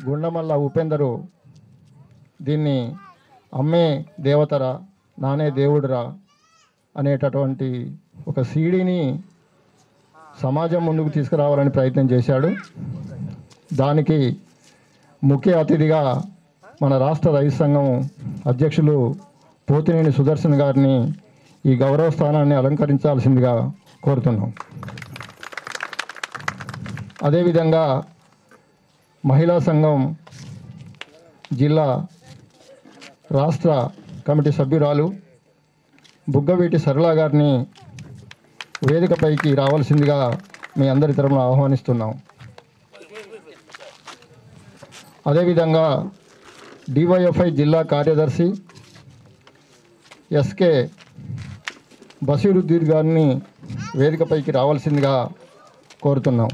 గుండమల్ల ఉపేందరు దీన్ని అమ్మే దేవతరా నానే దేవుడురా అనేటటువంటి ఒక సీడీని సమాజం ముందుకు తీసుకురావాలని ప్రయత్నం చేశాడు. దానికి ముఖ్య అతిథిగా మన రాష్ట్ర రైతు సంఘం అధ్యక్షులు పోతినేని సుదర్శన్ గారిని ఈ గౌరవ స్థానాన్ని అలంకరించాల్సిందిగా కోరుతున్నాం. అదేవిధంగా మహిళా సంఘం జిల్లా రాష్ట్ర కమిటీ సభ్యురాలు బుగ్గవీటి సరళ గారిని వేదికపైకి రావాల్సిందిగా మీ అందరి తరపున ఆహ్వానిస్తున్నాం. అదేవిధంగా డివైఎఫ్ఐ జిల్లా కార్యదర్శి ఎస్కే బషీరుద్దీన్ గారిని వేదికపైకి రావాల్సిందిగా కోరుతున్నాం.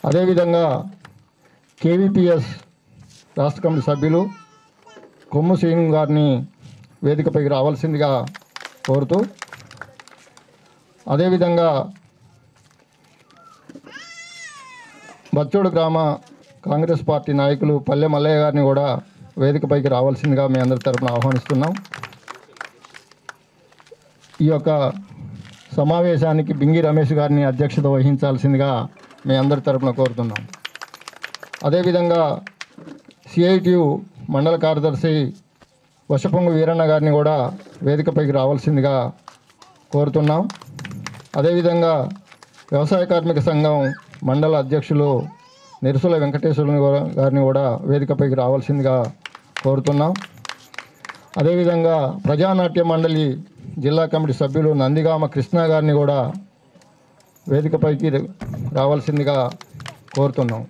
అదేవిధంగా కేవీపీఎస్ రాష్ట్ర కమిటీ సభ్యులు కొమ్ము శ్రీను గారిని వేదికపైకి రావాల్సిందిగా కోరుతూ, అదేవిధంగా బచ్చోడు గ్రామ కాంగ్రెస్ పార్టీ నాయకులు పల్లె మల్లయ్య గారిని కూడా వేదికపైకి రావాల్సిందిగా మీ అందరి తరపున ఆహ్వానిస్తున్నాం. ఈ యొక్క సమావేశానికి బింగి రమేష్ గారిని అధ్యక్షత వహించాల్సిందిగా మీ అందరి తరపున కోరుతున్నాం. అదేవిధంగా సిఐటియు మండల కార్యదర్శి వశపొంగు వీరన్న గారిని కూడా వేదికపైకి రావాల్సిందిగా కోరుతున్నాం. అదేవిధంగా వ్యవసాయ కార్మిక సంఘం మండల అధ్యక్షులు నిరసుల వెంకటేశ్వరుని గారిని కూడా వేదికపైకి రావాల్సిందిగా కోరుతున్నాం. అదేవిధంగా ప్రజానాట్య మండలి జిల్లా కమిటీ సభ్యులు నందిగామ కృష్ణ గారిని కూడా వేదికపైకి రావాల్సిందిగా కోరుతున్నాం.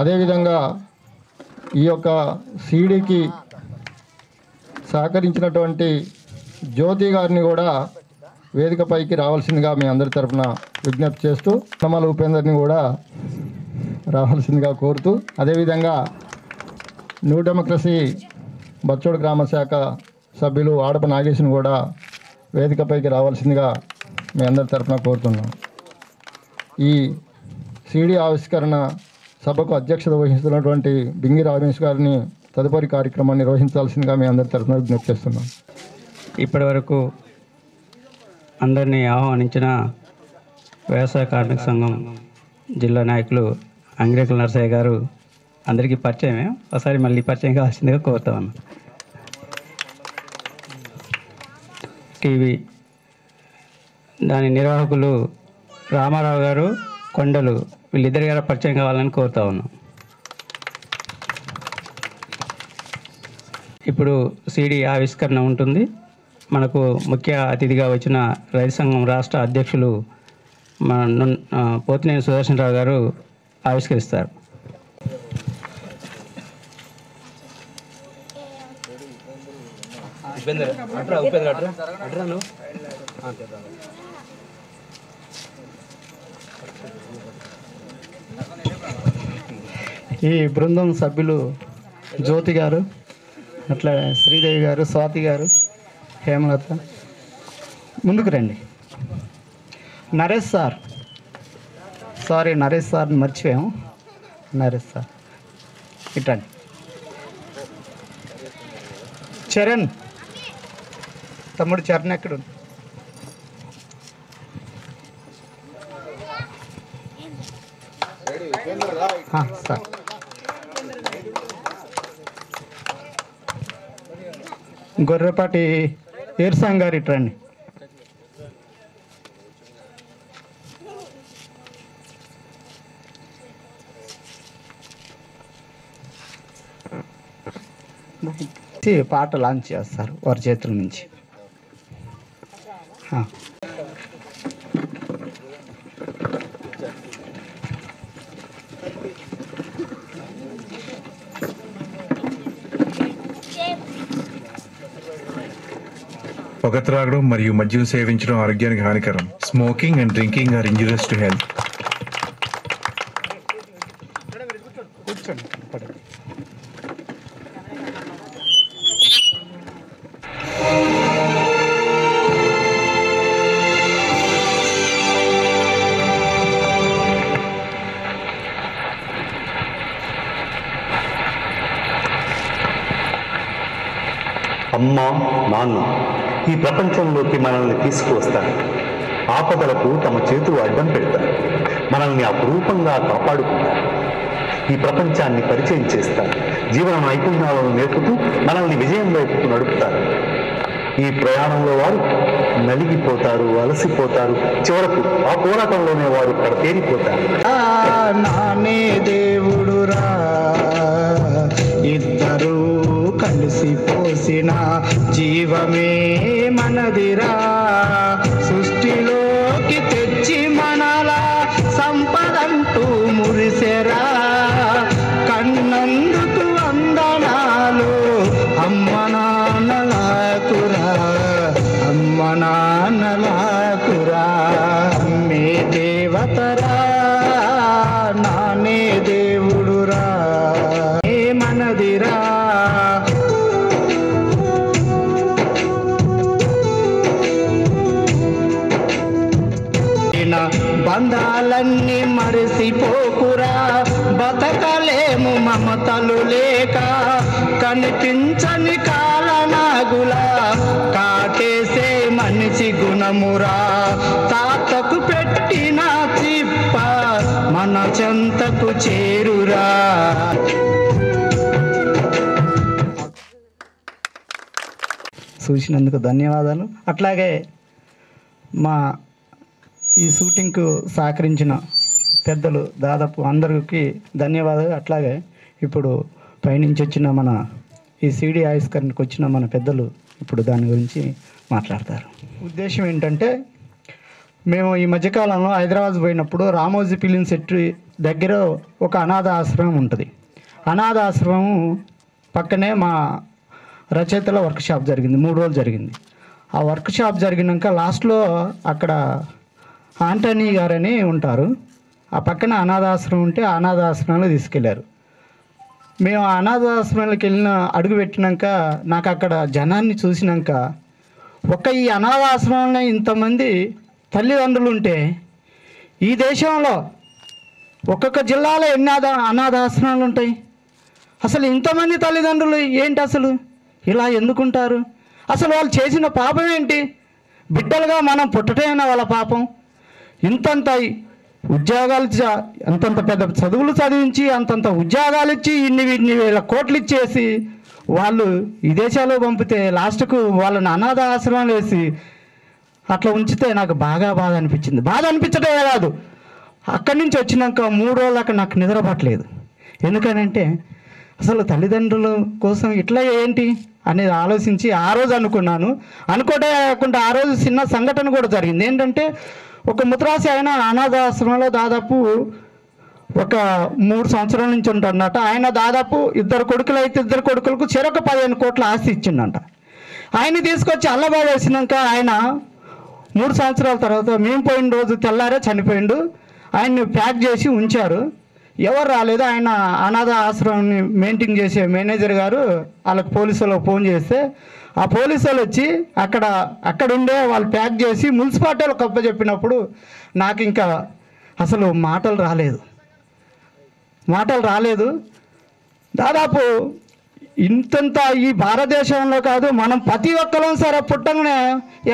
అదేవిధంగా ఈ యొక్క సీడీకి సహకరించినటువంటి జ్యోతి గారిని కూడా వేదికపైకి రావాల్సిందిగా మీ అందరి తరఫున విజ్ఞప్తి చేస్తూ కమల ఉపేందర్ని కూడా రావాల్సిందిగా కోరుతూ, అదేవిధంగా న్యూ డెమోక్రసీ బచ్చోడు గ్రామ శాఖ సభ్యులు ఆడప నాగేశ్ని కూడా వేదికపైకి రావాల్సిందిగా మీ అందరి తరఫున కోరుతున్నాం. ఈ సీడీ ఆవిష్కరణ సభకు అధ్యక్షత వహిస్తున్నటువంటి బింగి రమేష్ గారిని తదుపరి కార్యక్రమాన్ని నిర్వహించాల్సిందిగా మీ అందరి తరఫున విజ్ఞప్తి చేస్తున్నాం. ఇప్పటి వరకు అందరినీ ఆహ్వానించిన వ్యవసాయ కార్మిక సంఘం జిల్లా నాయకులు అంగిరేకుల నరసయ్య గారు అందరికీ పరిచయమే, ఒకసారి మళ్ళీ పరిచయం కావాల్సిందిగా కోరుతామన్నా. టీవీ దాని నిర్వాహకులు రామారావు గారు, కొండలు, వీళ్ళిద్దరి గారు పరిచయం కావాలని కోరుతా ఉన్నాం. ఇప్పుడు సీడీ ఆవిష్కరణ ఉంటుంది. మనకు ముఖ్య అతిథిగా వచ్చిన రైతు సంఘం రాష్ట్ర అధ్యక్షులు పోతినేని సుదర్శన్ రావు గారు ఆవిష్కరిస్తారు. ఈ బృందం సభ్యులు జ్యోతి గారు, అట్లా శ్రీదేవి గారు, స్వాతి గారు, హేమలత ముందుకు రండి. నరేష్ సార్, సారీ నరేష్ సార్ని మర్చిపోయాము. నరేష్ సార్ ఇట్రండి. చరణ్, తమ్ముడు చరణ్ ఎక్కడు? సార్ గొర్రెపాటి ఏర్సాంగ్ గారు ఇట్రండి. పాట లాంచ్ చేస్తారు వారి చేతుల నుంచి. పొగ త్రాగడం మరియు మద్యం సేవించడం ఆరోగ్యానికి హానికరం. Smoking and drinking are injurious to health. అమ్మ, నాన్న ఈ ప్రపంచంలోకి మనల్ని తీసుకువస్తారు. ఆపదలకు తమ చేతులు అడ్డం పెడతారు. మనల్ని అపురూపంగా కాపాడుకుంటారు. ఈ ప్రపంచాన్ని పరిచయం చేస్తారు. జీవన నైపుణ్యాలను నేర్పుతూ మనల్ని విజయం వైపుకు నడుపుతారు. ఈ ప్రయాణంలో వారు నలిగిపోతారు, అలసిపోతారు. చివరకు ఆ పోరాటంలోనే వారు కడతేరిపోతారు. నానే దేవుడురా, ఇద్దరు కలిసి పోసిన జీవమే మనదిరా, సృష్టిలోకి తెచ్చి మనలా సంపదంటూ మురిసెరా, కన్నందుకు వందనాలు అమ్మ నాన్నలాకురా, అమ్మ నాన్నలాకురా, అమ్మే దేవతరా, నానే దేవుడురా, ఏ మనదిరా. బంధాలన్నీ మరిసిపోకురా, బతకలేము మమతలు లేక, కనిపించని కాలనాగులా కాటేసే మనిషి గుణమురా, తాతకు పెట్టిన చిప్ప మన చెంతకు చేరురా. చూసినందుకు ధన్యవాదాలు. అట్లాగే మా ఈ షూటింగ్కు సహకరించిన పెద్దలు దాదాపు అందరికి ధన్యవాదాలు. అట్లాగే ఇప్పుడు పైనుంచి వచ్చిన మన ఈ సిడి ఆవిష్కరణకు వచ్చిన మన పెద్దలు ఇప్పుడు దాని గురించి మాట్లాడతారు. ఉద్దేశం ఏంటంటే, మేము ఈ మధ్యకాలంలో హైదరాబాద్ పోయినప్పుడు రామోజీ ఫిలిం సెట్ దగ్గర ఒక అనాథ ఆశ్రమం ఉంటుంది. అనాథ ఆశ్రమం పక్కనే మా రచయితల వర్క్షాప్ జరిగింది. 3 రోజులు జరిగింది. ఆ వర్క్షాప్ జరిగినాక లాస్ట్లో అక్కడ ఆంటనీ గారని ఉంటారు, ఆ పక్కన అనాథాశ్రమం ఉంటే ఆ అనాథాశ్రమంలో తీసుకెళ్లారు. మేము ఆ అనాథాశ్రమంలోకి వెళ్ళిన అడుగు పెట్టినాక నాకు అక్కడ జనాన్ని చూసినాక, ఈ అనాథాశ్రమంలో ఇంతమంది తల్లిదండ్రులు ఉంటే ఈ దేశంలో ఒక్కొక్క జిల్లాలో ఎన్ని అనాథాశ్రమాలు ఉంటాయి? అసలు ఇంతమంది తల్లిదండ్రులు ఏంటి? అసలు ఇలా ఎందుకుంటారు? అసలు వాళ్ళు చేసిన పాపం ఏంటి? బిడ్డలుగా మనం పుట్టటమేనా వాళ్ళ పాపం? ఇంతంత ఉద్యోగాలు, అంతంత పెద్ద చదువులు చదివించి అంతంత ఉద్యోగాలు ఇచ్చి ఇన్ని వేల కోట్లు ఇచ్చేసి వాళ్ళు ఈ దేశాల్లో పంపితే లాస్ట్కు వాళ్ళని అనాథ ఆశ్రమాలు వేసి అట్లా ఉంచితే నాకు బాగా బాధ అనిపించింది. బాధ అనిపించడమే కాదు, అక్కడి నుంచి వచ్చినాక 3 రోజులు అక్కడ నాకు నిద్ర పట్టలేదు. ఎందుకనంటే అసలు తల్లిదండ్రుల కోసం ఇట్లా ఏంటి అనేది ఆలోచించి ఆ రోజు అనుకున్నాను. అనుకోవటే కాకుండా ఆ రోజు చిన్న సంఘటన కూడా జరిగింది. ఏంటంటే ఒక ముత్రాసి ఆయన అనాథాశ్రమంలో దాదాపు ఒక 3 సంవత్సరాల నుంచి ఉంటున్నట. ఆయన దాదాపు 2 కొడుకులు అయితే 2 కొడుకులకు చెరొక 15 కోట్ల ఆస్తి ఇచ్చిండంట. ఆయన తీసుకొచ్చి అల్లబాబు వేసినాక ఆయన 3 సంవత్సరాల తర్వాత మేము పోయిన రోజు తెల్లారే చనిపోయిండు. ఆయన్ని ప్యాక్ చేసి ఉంచారు, ఎవరు రాలేదు. ఆయన అనాథ ఆశ్రమాన్ని మెయింటైన్ చేసే మేనేజర్ గారు వాళ్ళకి పోలీసులకు ఫోన్ చేస్తే ఆ పోలీసు వాళ్ళు వచ్చి అక్కడుండే వాళ్ళు ప్యాక్ చేసి మున్సిపాలిటీలకు అప్పచెప్పినప్పుడు నాకు ఇంకా అసలు మాటలు రాలేదు. దాదాపు ఇంతంత ఈ భారతదేశంలో కాదు, మనం ప్రతి ఒక్కరం సరే పుట్టంగానే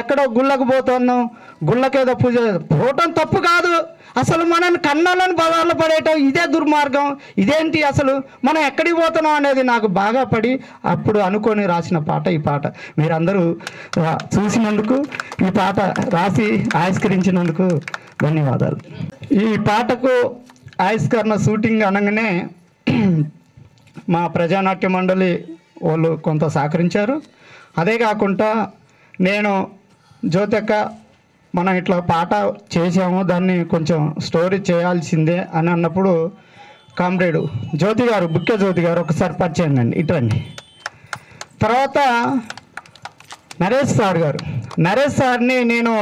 ఎక్కడో గుళ్ళకు పోతున్నాం, గుళ్ళకేదో పూజ పోవటం తప్పు కాదు. అసలు మనల్ని కన్నాలను బదాల్లో పడేయటం ఇదే దుర్మార్గం. ఇదేంటి అసలు మనం ఎక్కడికి పోతున్నాం అనేది నాకు బాగా పడి అప్పుడు అనుకొని రాసిన పాట ఈ పాట. మీరందరూ చూసినందుకు, ఈ పాట రాసి ఆవిష్కరించినందుకు ధన్యవాదాలు. ఈ పాటకు ఆవిష్కరణ షూటింగ్ అనగానే మా ప్రజానాట్య మండలి వాళ్ళు కొంత సహకరించారు. అదే కాకుండా నేను జ్యోతక్క మనం ఇట్లా పాట చేసాము, దాన్ని కొంచెం స్టోరీ చేయాల్సిందే అని అన్నప్పుడు కామ్రేడు జ్యోతి గారు, బుక్కే జ్యోతి గారు ఒకసారి పరిచయం అండి ఇటండి. తర్వాత నరేష్ సార్ని నేను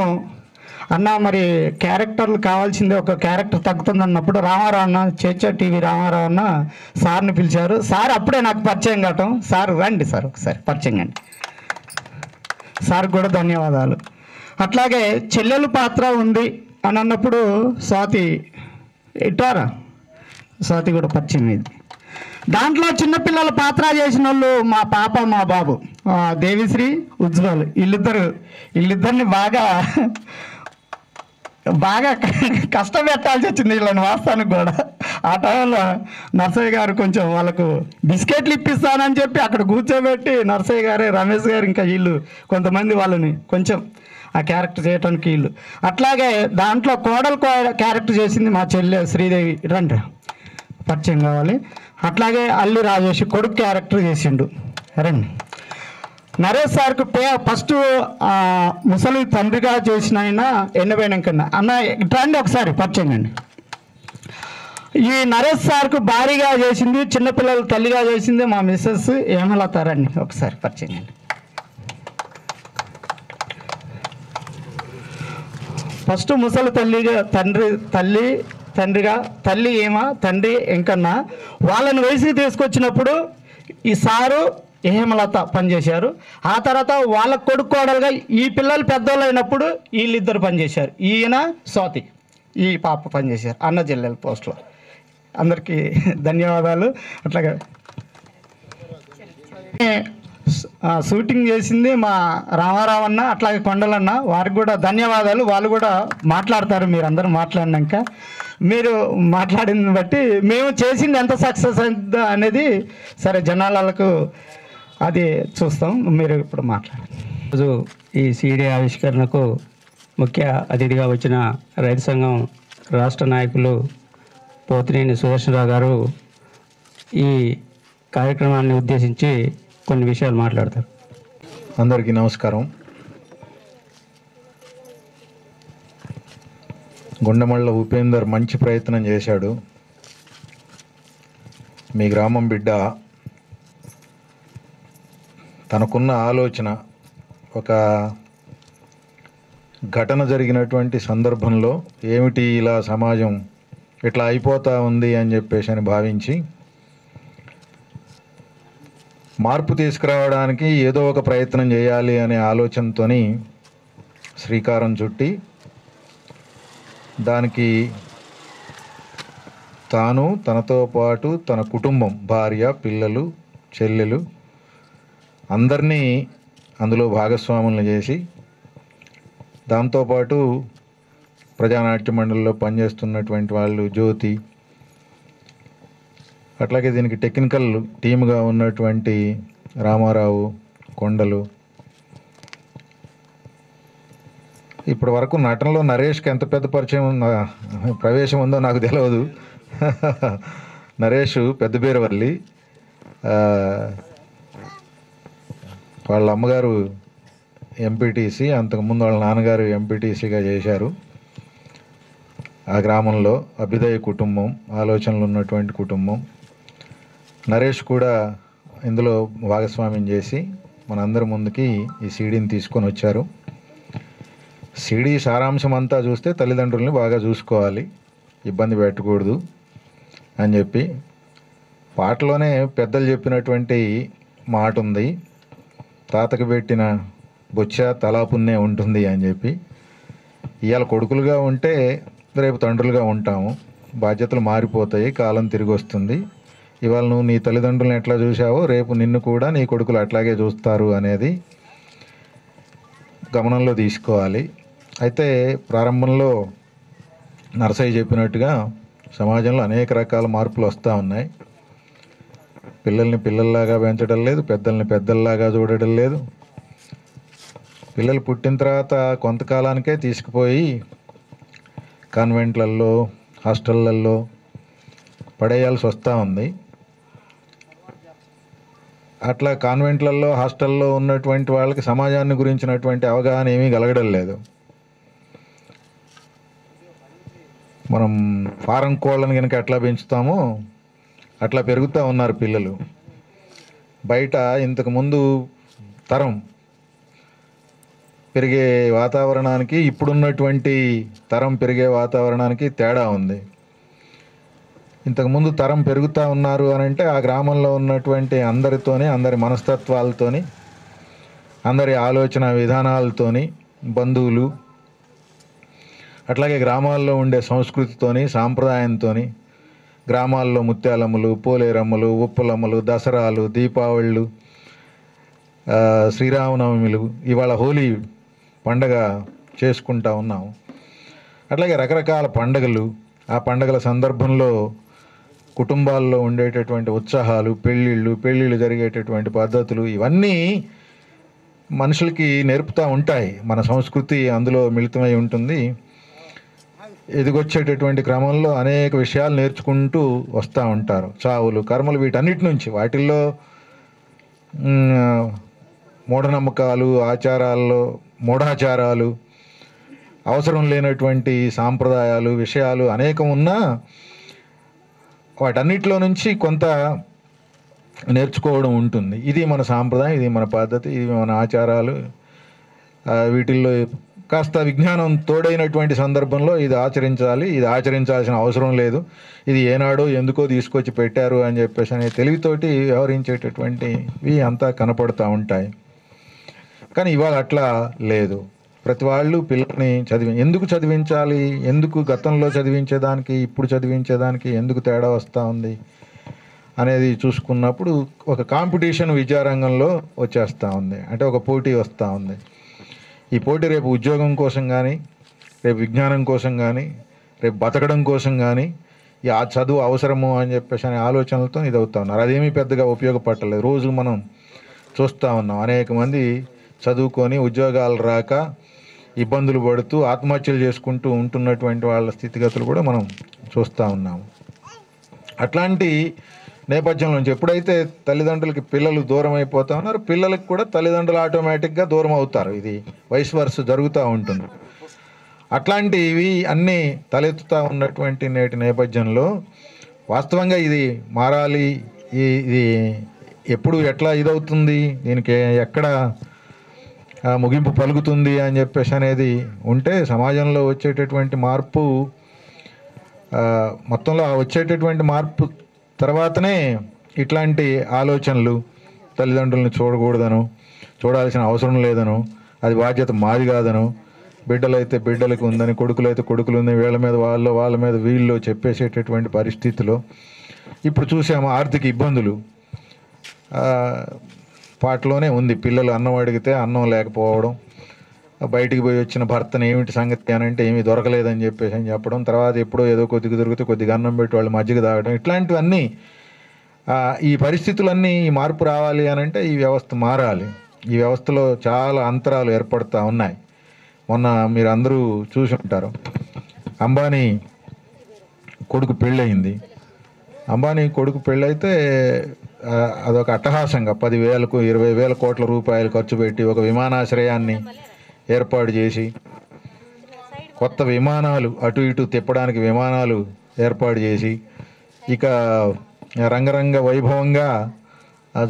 అన్న మరి క్యారెక్టర్లు కావాల్సిందే, ఒక క్యారెక్టర్ తగ్గుతుంది అన్నప్పుడు రామారావు అన్న, చేర్చా టీవీ రామారావు అన్న సార్ని పిలిచారు. సార్ అప్పుడే నాకు పరిచయం కావటం. సార్ రండి సార్ ఒకసారి పరిచయం అండి. సార్ కూడా ధన్యవాదాలు. అట్లాగే చెల్లెలు పాత్ర ఉంది అని అన్నప్పుడు స్వాతి కూడా పరిచయం అయింది. దాంట్లో చిన్నపిల్లల పాత్ర చేసిన వాళ్ళు మా పాప మా బాబు దేవిశ్రీ ఉజ్వల్ వీళ్ళిద్దరిని బాగా కష్టపెట్టాల్సి వచ్చింది వీళ్ళని వాస్తవానికి కూడా. ఆ టైంలో నర్సయ్య గారు కొంచెం వాళ్ళకు బిస్కెట్లు ఇప్పిస్తానని చెప్పి అక్కడ కూర్చోబెట్టి నర్సయ్య గారే, రమేష్ గారు, ఇంకా వీళ్ళు కొంతమంది వాళ్ళని కొంచెం ఆ క్యారెక్టర్ చేయడానికి వీళ్ళు. అట్లాగే దాంట్లో కోడలు క్యారెక్టర్ చేసింది మా చెల్లె శ్రీదేవి, రండి పరిచయం కావాలి. అట్లాగే అల్లి రాజేష్ కొడుకు క్యారెక్టర్ చేసిండు, రండి. నరేష్ సార్కు ఫస్ట్ ముసలి తండ్రిగా చేసిన ఆయన ఎన్నబోయినాకన్నా అన్న రండి ఒకసారి పరిచయం అండి. ఈ నరేష్ సార్కు భారీగా చేసింది, చిన్నపిల్లల తల్లిగా చేసింది మా మిస్సెస్ హేమలత, రండి ఒకసారి పరిచయం అండి. ఫస్ట్ ముసలి తల్లిగా తల్లి ఏమా తండ్రి ఎంకన్నా వాళ్ళని వయసుకి తీసుకొచ్చినప్పుడు ఈ సారు హేమలత పనిచేశారు. ఆ తర్వాత వాళ్ళ కొడుకు కోడలుగా ఈ పిల్లలు పెద్దోళ్ళు అయినప్పుడు వీళ్ళిద్దరు పనిచేశారు. ఈయన స్వాతి, ఈ పాప పనిచేశారు అన్న జిల్లాల పోస్ట్లో. అందరికీ ధన్యవాదాలు. అట్లాగే షూటింగ్ చేసింది మా రామారావు అన్న, అట్లాగే కొండలన్న, వారికి కూడా ధన్యవాదాలు. వాళ్ళు కూడా మాట్లాడతారు మీరు అందరూ మాట్లాడినాక. మీరు మాట్లాడిన బట్టి మేము చేసింది ఎంత సక్సెస్ అయిందో అనేది సరే జనాలకు అది చూస్తాం. మీరు ఇప్పుడు మాట్లాడండి. ఈరోజు ఈ సీడీ ఆవిష్కరణకు ముఖ్య అతిథిగా వచ్చిన రైతు సంఘం రాష్ట్ర నాయకులు పోతినేని సుదర్శనరావు గారు ఈ కార్యక్రమాన్ని ఉద్దేశించి కొన్ని విషయాలు మాట్లాడతారు. అందరికీ నమస్కారం. గుండెమళ్ళ ఉపేందర్ మంచి ప్రయత్నం చేశాడు. మీ గ్రామం బిడ్డ తనకున్న ఆలోచన ఒక ఘటన జరిగినటువంటి సందర్భంలో ఏమిటి ఇలా సమాజం ఇట్లా అయిపోతూ ఉంది అని చెప్పేసి అని భావించి మార్పు తీసుకురావడానికి ఏదో ఒక ప్రయత్నం చేయాలి అనే ఆలోచనతోని శ్రీకారం చుట్టి దానికి తాను తనతో పాటు తన కుటుంబం, భార్య, పిల్లలు, చెల్లెలు అందరినీ అందులో భాగస్వాములను చేసి దాంతోపాటు ప్రజానాట్య మండలిలో పనిచేస్తున్నటువంటి వాళ్ళు జ్యోతి, అట్లాగే దీనికి టెక్నికల్ టీమ్గా ఉన్నటువంటి రామారావు, కొండలు. ఇప్పటి వరకు నటనలో నరేష్కి ఎంత పెద్ద ప్రవేశం ఉందో నాకు తెలియదు. నరేష్ పెద్దబీరవల్లి, వాళ్ళ అమ్మగారు ఎంపీటీసీ, అంతకుముందు వాళ్ళ నాన్నగారు ఎంపీటీసీగా చేశారు. ఆ గ్రామంలో అభ్యుదయ కుటుంబం, ఆలోచనలు ఉన్నటువంటి కుటుంబం. నరేష్ కూడా ఇందులో భాగస్వామ్యం చేసి మనందరి ముందుకి ఈ సీడీని తీసుకొని వచ్చారు. సీడీ సారాంశం అంతా చూస్తే తల్లిదండ్రుల్ని బాగా చూసుకోవాలి, ఇబ్బంది పెట్టకూడదు అని చెప్పి పాటలోనే పెద్దలు చెప్పినటువంటి మాట ఉంది, తాతకు పెట్టిన బొచ్చ తలాపున్నే ఉంటుంది అని చెప్పి. ఇవాళ కొడుకులుగా ఉంటే రేపు తండ్రులుగా ఉంటాము, బాధ్యతలు మారిపోతాయి, కాలం తిరిగి వస్తుంది. ఇవాళ నువ్వు నీ తల్లిదండ్రులను ఎట్లా చూసావో రేపు నిన్ను కూడా నీ కొడుకులు అట్లాగే చూస్తారు అనేది గమనంలో తీసుకోవాలి. అయితే ప్రారంభంలో నరసయ్య చెప్పినట్టుగా సమాజంలో అనేక రకాల మార్పులు వస్తూ ఉన్నాయి. పిల్లల్ని పిల్లల్లాగా పెంచడం లేదు, పెద్దల్ని పెద్దల్లాగా చూడడం లేదు. పిల్లలు పుట్టిన తర్వాత కొంతకాలానికే తీసుకుపోయి కాన్వెంట్లలో, హాస్టళ్ళల్లో పడేయాల్సి వస్తూ ఉంది. అట్లా కాన్వెంట్లలో, హాస్టల్లో ఉన్నటువంటి వాళ్ళకి సమాజాన్ని గురించినటువంటి అవగాహన ఏమీ కలగడం లేదు. మనం ఫారం కోళ్ళని కనుక ఎట్లా పెంచుతామో అట్లా పెరుగుతూ ఉన్నారు పిల్లలు. బయట ఇంతకుముందు తరం పెరిగే వాతావరణానికి ఇప్పుడున్నటువంటి తరం పెరిగే వాతావరణానికి తేడా ఉంది. ఇంతకుముందు తరం పెరుగుతూ ఉన్నారు అని అంటే ఆ గ్రామంలో ఉన్నటువంటి అందరితోని, అందరి మనస్తత్వాలతోని, అందరి ఆలోచన విధానాలతోని, బంధువులు, అట్లాగే గ్రామాల్లో ఉండే సంస్కృతితోని, సాంప్రదాయంతోని గ్రామాల్లో ముత్యాలమ్మలు, పోలేరమ్మలు, ఉప్పలమ్మలు, దసరాలు, దీపావళులు, శ్రీరామనవమిలు, ఇవాళ హోలీ పండగ చేసుకుంటా ఉన్నాము. అట్లాగే రకరకాల పండగలు, ఆ పండగల సందర్భంలో కుటుంబాల్లో ఉండేటటువంటి ఉత్సాహాలు, పెళ్ళిళ్ళు జరిగేటటువంటి పద్ధతులు, ఇవన్నీ మనుషులకి నేర్పుతూ ఉంటాయి. మన సంస్కృతి అందులో మిళితమై ఉంటుంది. ఎదిగొచ్చేటటువంటి క్రమంలో అనేక విషయాలు నేర్చుకుంటూ వస్తూ ఉంటారు. చావులు, కర్మలు, వీటన్నిటి నుంచి, వాటిల్లో మూఢనమ్మకాలు, మూఢాచారాలు, అవసరం లేనటువంటి సాంప్రదాయాలు, విషయాలు అనేకం ఉన్నా వాటన్నిటిలో నుంచి కొంత నేర్చుకోవడం ఉంటుంది. ఇది మన సాంప్రదాయం, ఇది మన పద్ధతి, ఇది మన ఆచారాలు. వీటిల్లో కాస్త విజ్ఞానం తోడైనటువంటి సందర్భంలో ఇది ఆచరించాలి, ఇది ఆచరించాల్సిన అవసరం లేదు, ఇది ఏనాడో ఎందుకో తీసుకొచ్చి పెట్టారు అని చెప్పేసి అనే తెలివితోటి వ్యవహరించేటటువంటివి అంతా కనపడుతూ ఉంటాయి. కానీ ఇవాళ అట్లా లేదు. ప్రతి వాళ్ళు పిల్లల్ని ఎందుకు చదివించాలి, ఎందుకు గతంలో చదివించేదానికి ఇప్పుడు చదివించేదానికి ఎందుకు తేడా వస్తూ ఉంది అనేది చూసుకున్నప్పుడు ఒక కాంపిటీషన్ విద్యారంగంలో వచ్చేస్తూ ఉంది. అంటే ఒక పోటీ వస్తూ ఉంది. ఈ పోటీ రేపు ఉద్యోగం కోసం కానీ, రేపు విజ్ఞానం కోసం కానీ, రేపు బతకడం కోసం కానీ ఆ చదువు అవసరము అని చెప్పేసి అనే ఆలోచనలతో ఇది అవుతా ఉన్నారు. అదేమీ పెద్దగా ఉపయోగపడలేదు. రోజు మనం చూస్తూ ఉన్నాం, అనేక మంది చదువుకొని ఉద్యోగాలు రాక ఇబ్బందులు పడుతూ ఆత్మహత్యలు చేసుకుంటూ ఉంటున్నటువంటి వాళ్ళ స్థితిగతులు కూడా మనం చూస్తూ ఉన్నాము. అట్లాంటి నేపథ్యం నుంచి ఎప్పుడైతే తల్లిదండ్రులకి పిల్లలు దూరం అయిపోతా ఉన్నారు, పిల్లలకి కూడా తల్లిదండ్రులు ఆటోమేటిక్గా దూరం అవుతారు. ఇది వయసు వరుస జరుగుతూ ఉంటుంది. అట్లాంటివి అన్నీ తలెత్తుతూ ఉన్నటువంటి నేటి నేపథ్యంలో వాస్తవంగా ఇది మారాలి. ఇది ఎప్పుడు ఎట్లా ఇదవుతుంది, దీనికి ఎక్కడ ముగింపు పలుకుతుంది అని చెప్పేసి అనేది ఉంటే సమాజంలో వచ్చేటటువంటి మార్పు, మొత్తంలో వచ్చేటటువంటి మార్పు తర్వాతనే ఇట్లాంటి ఆలోచనలు తల్లిదండ్రులను చూడకూడదను, చూడాల్సిన అవసరం లేదను, అది బాధ్యత మాది కాదను, బిడ్డలైతే బిడ్డలకు ఉందని, కొడుకులైతే కొడుకులు ఉందని, వీళ్ళ మీద వాళ్ళ మీద వీళ్ళు చెప్పేసేటటువంటి పరిస్థితిలో ఇప్పుడు చూసాము. ఆర్థిక ఇబ్బందులు పాటలోనే ఉంది. పిల్లలు అన్నం అడిగితే అన్నం లేకపోవడం, బయటికి పోయి వచ్చిన భర్తను ఏమిటి సంగతి అని అంటే ఏమీ దొరకలేదని చెప్పేసి అని చెప్పడం, తర్వాత ఎప్పుడో ఏదో కొద్దిగా దొరికితే కొద్దిగా అన్నం పెట్టి వాళ్ళు మజ్జిగ తాగడం, ఇట్లాంటివన్నీ ఈ పరిస్థితులన్నీ ఈ మార్పు రావాలి అని అంటే ఈ వ్యవస్థ మారాలి. ఈ వ్యవస్థలో చాలా అంతరాలు ఏర్పడుతూ ఉన్నాయి. మొన్న మీరు అందరూ చూసి ఉంటారు, అంబానీ కొడుకు పెళ్ళయింది. అంబానీ కొడుకు పెళ్ళైతే అదొక అట్టహాసంగా 10,000కు 20,000 కోట్ల రూపాయలు ఖర్చు పెట్టి ఒక విమానాశ్రయాన్ని ఏర్పాటు చేసి, కొత్త విమానాలు అటు ఇటు తిప్పడానికి విమానాలు ఏర్పాటు చేసి, ఇక రంగరంగ వైభవంగా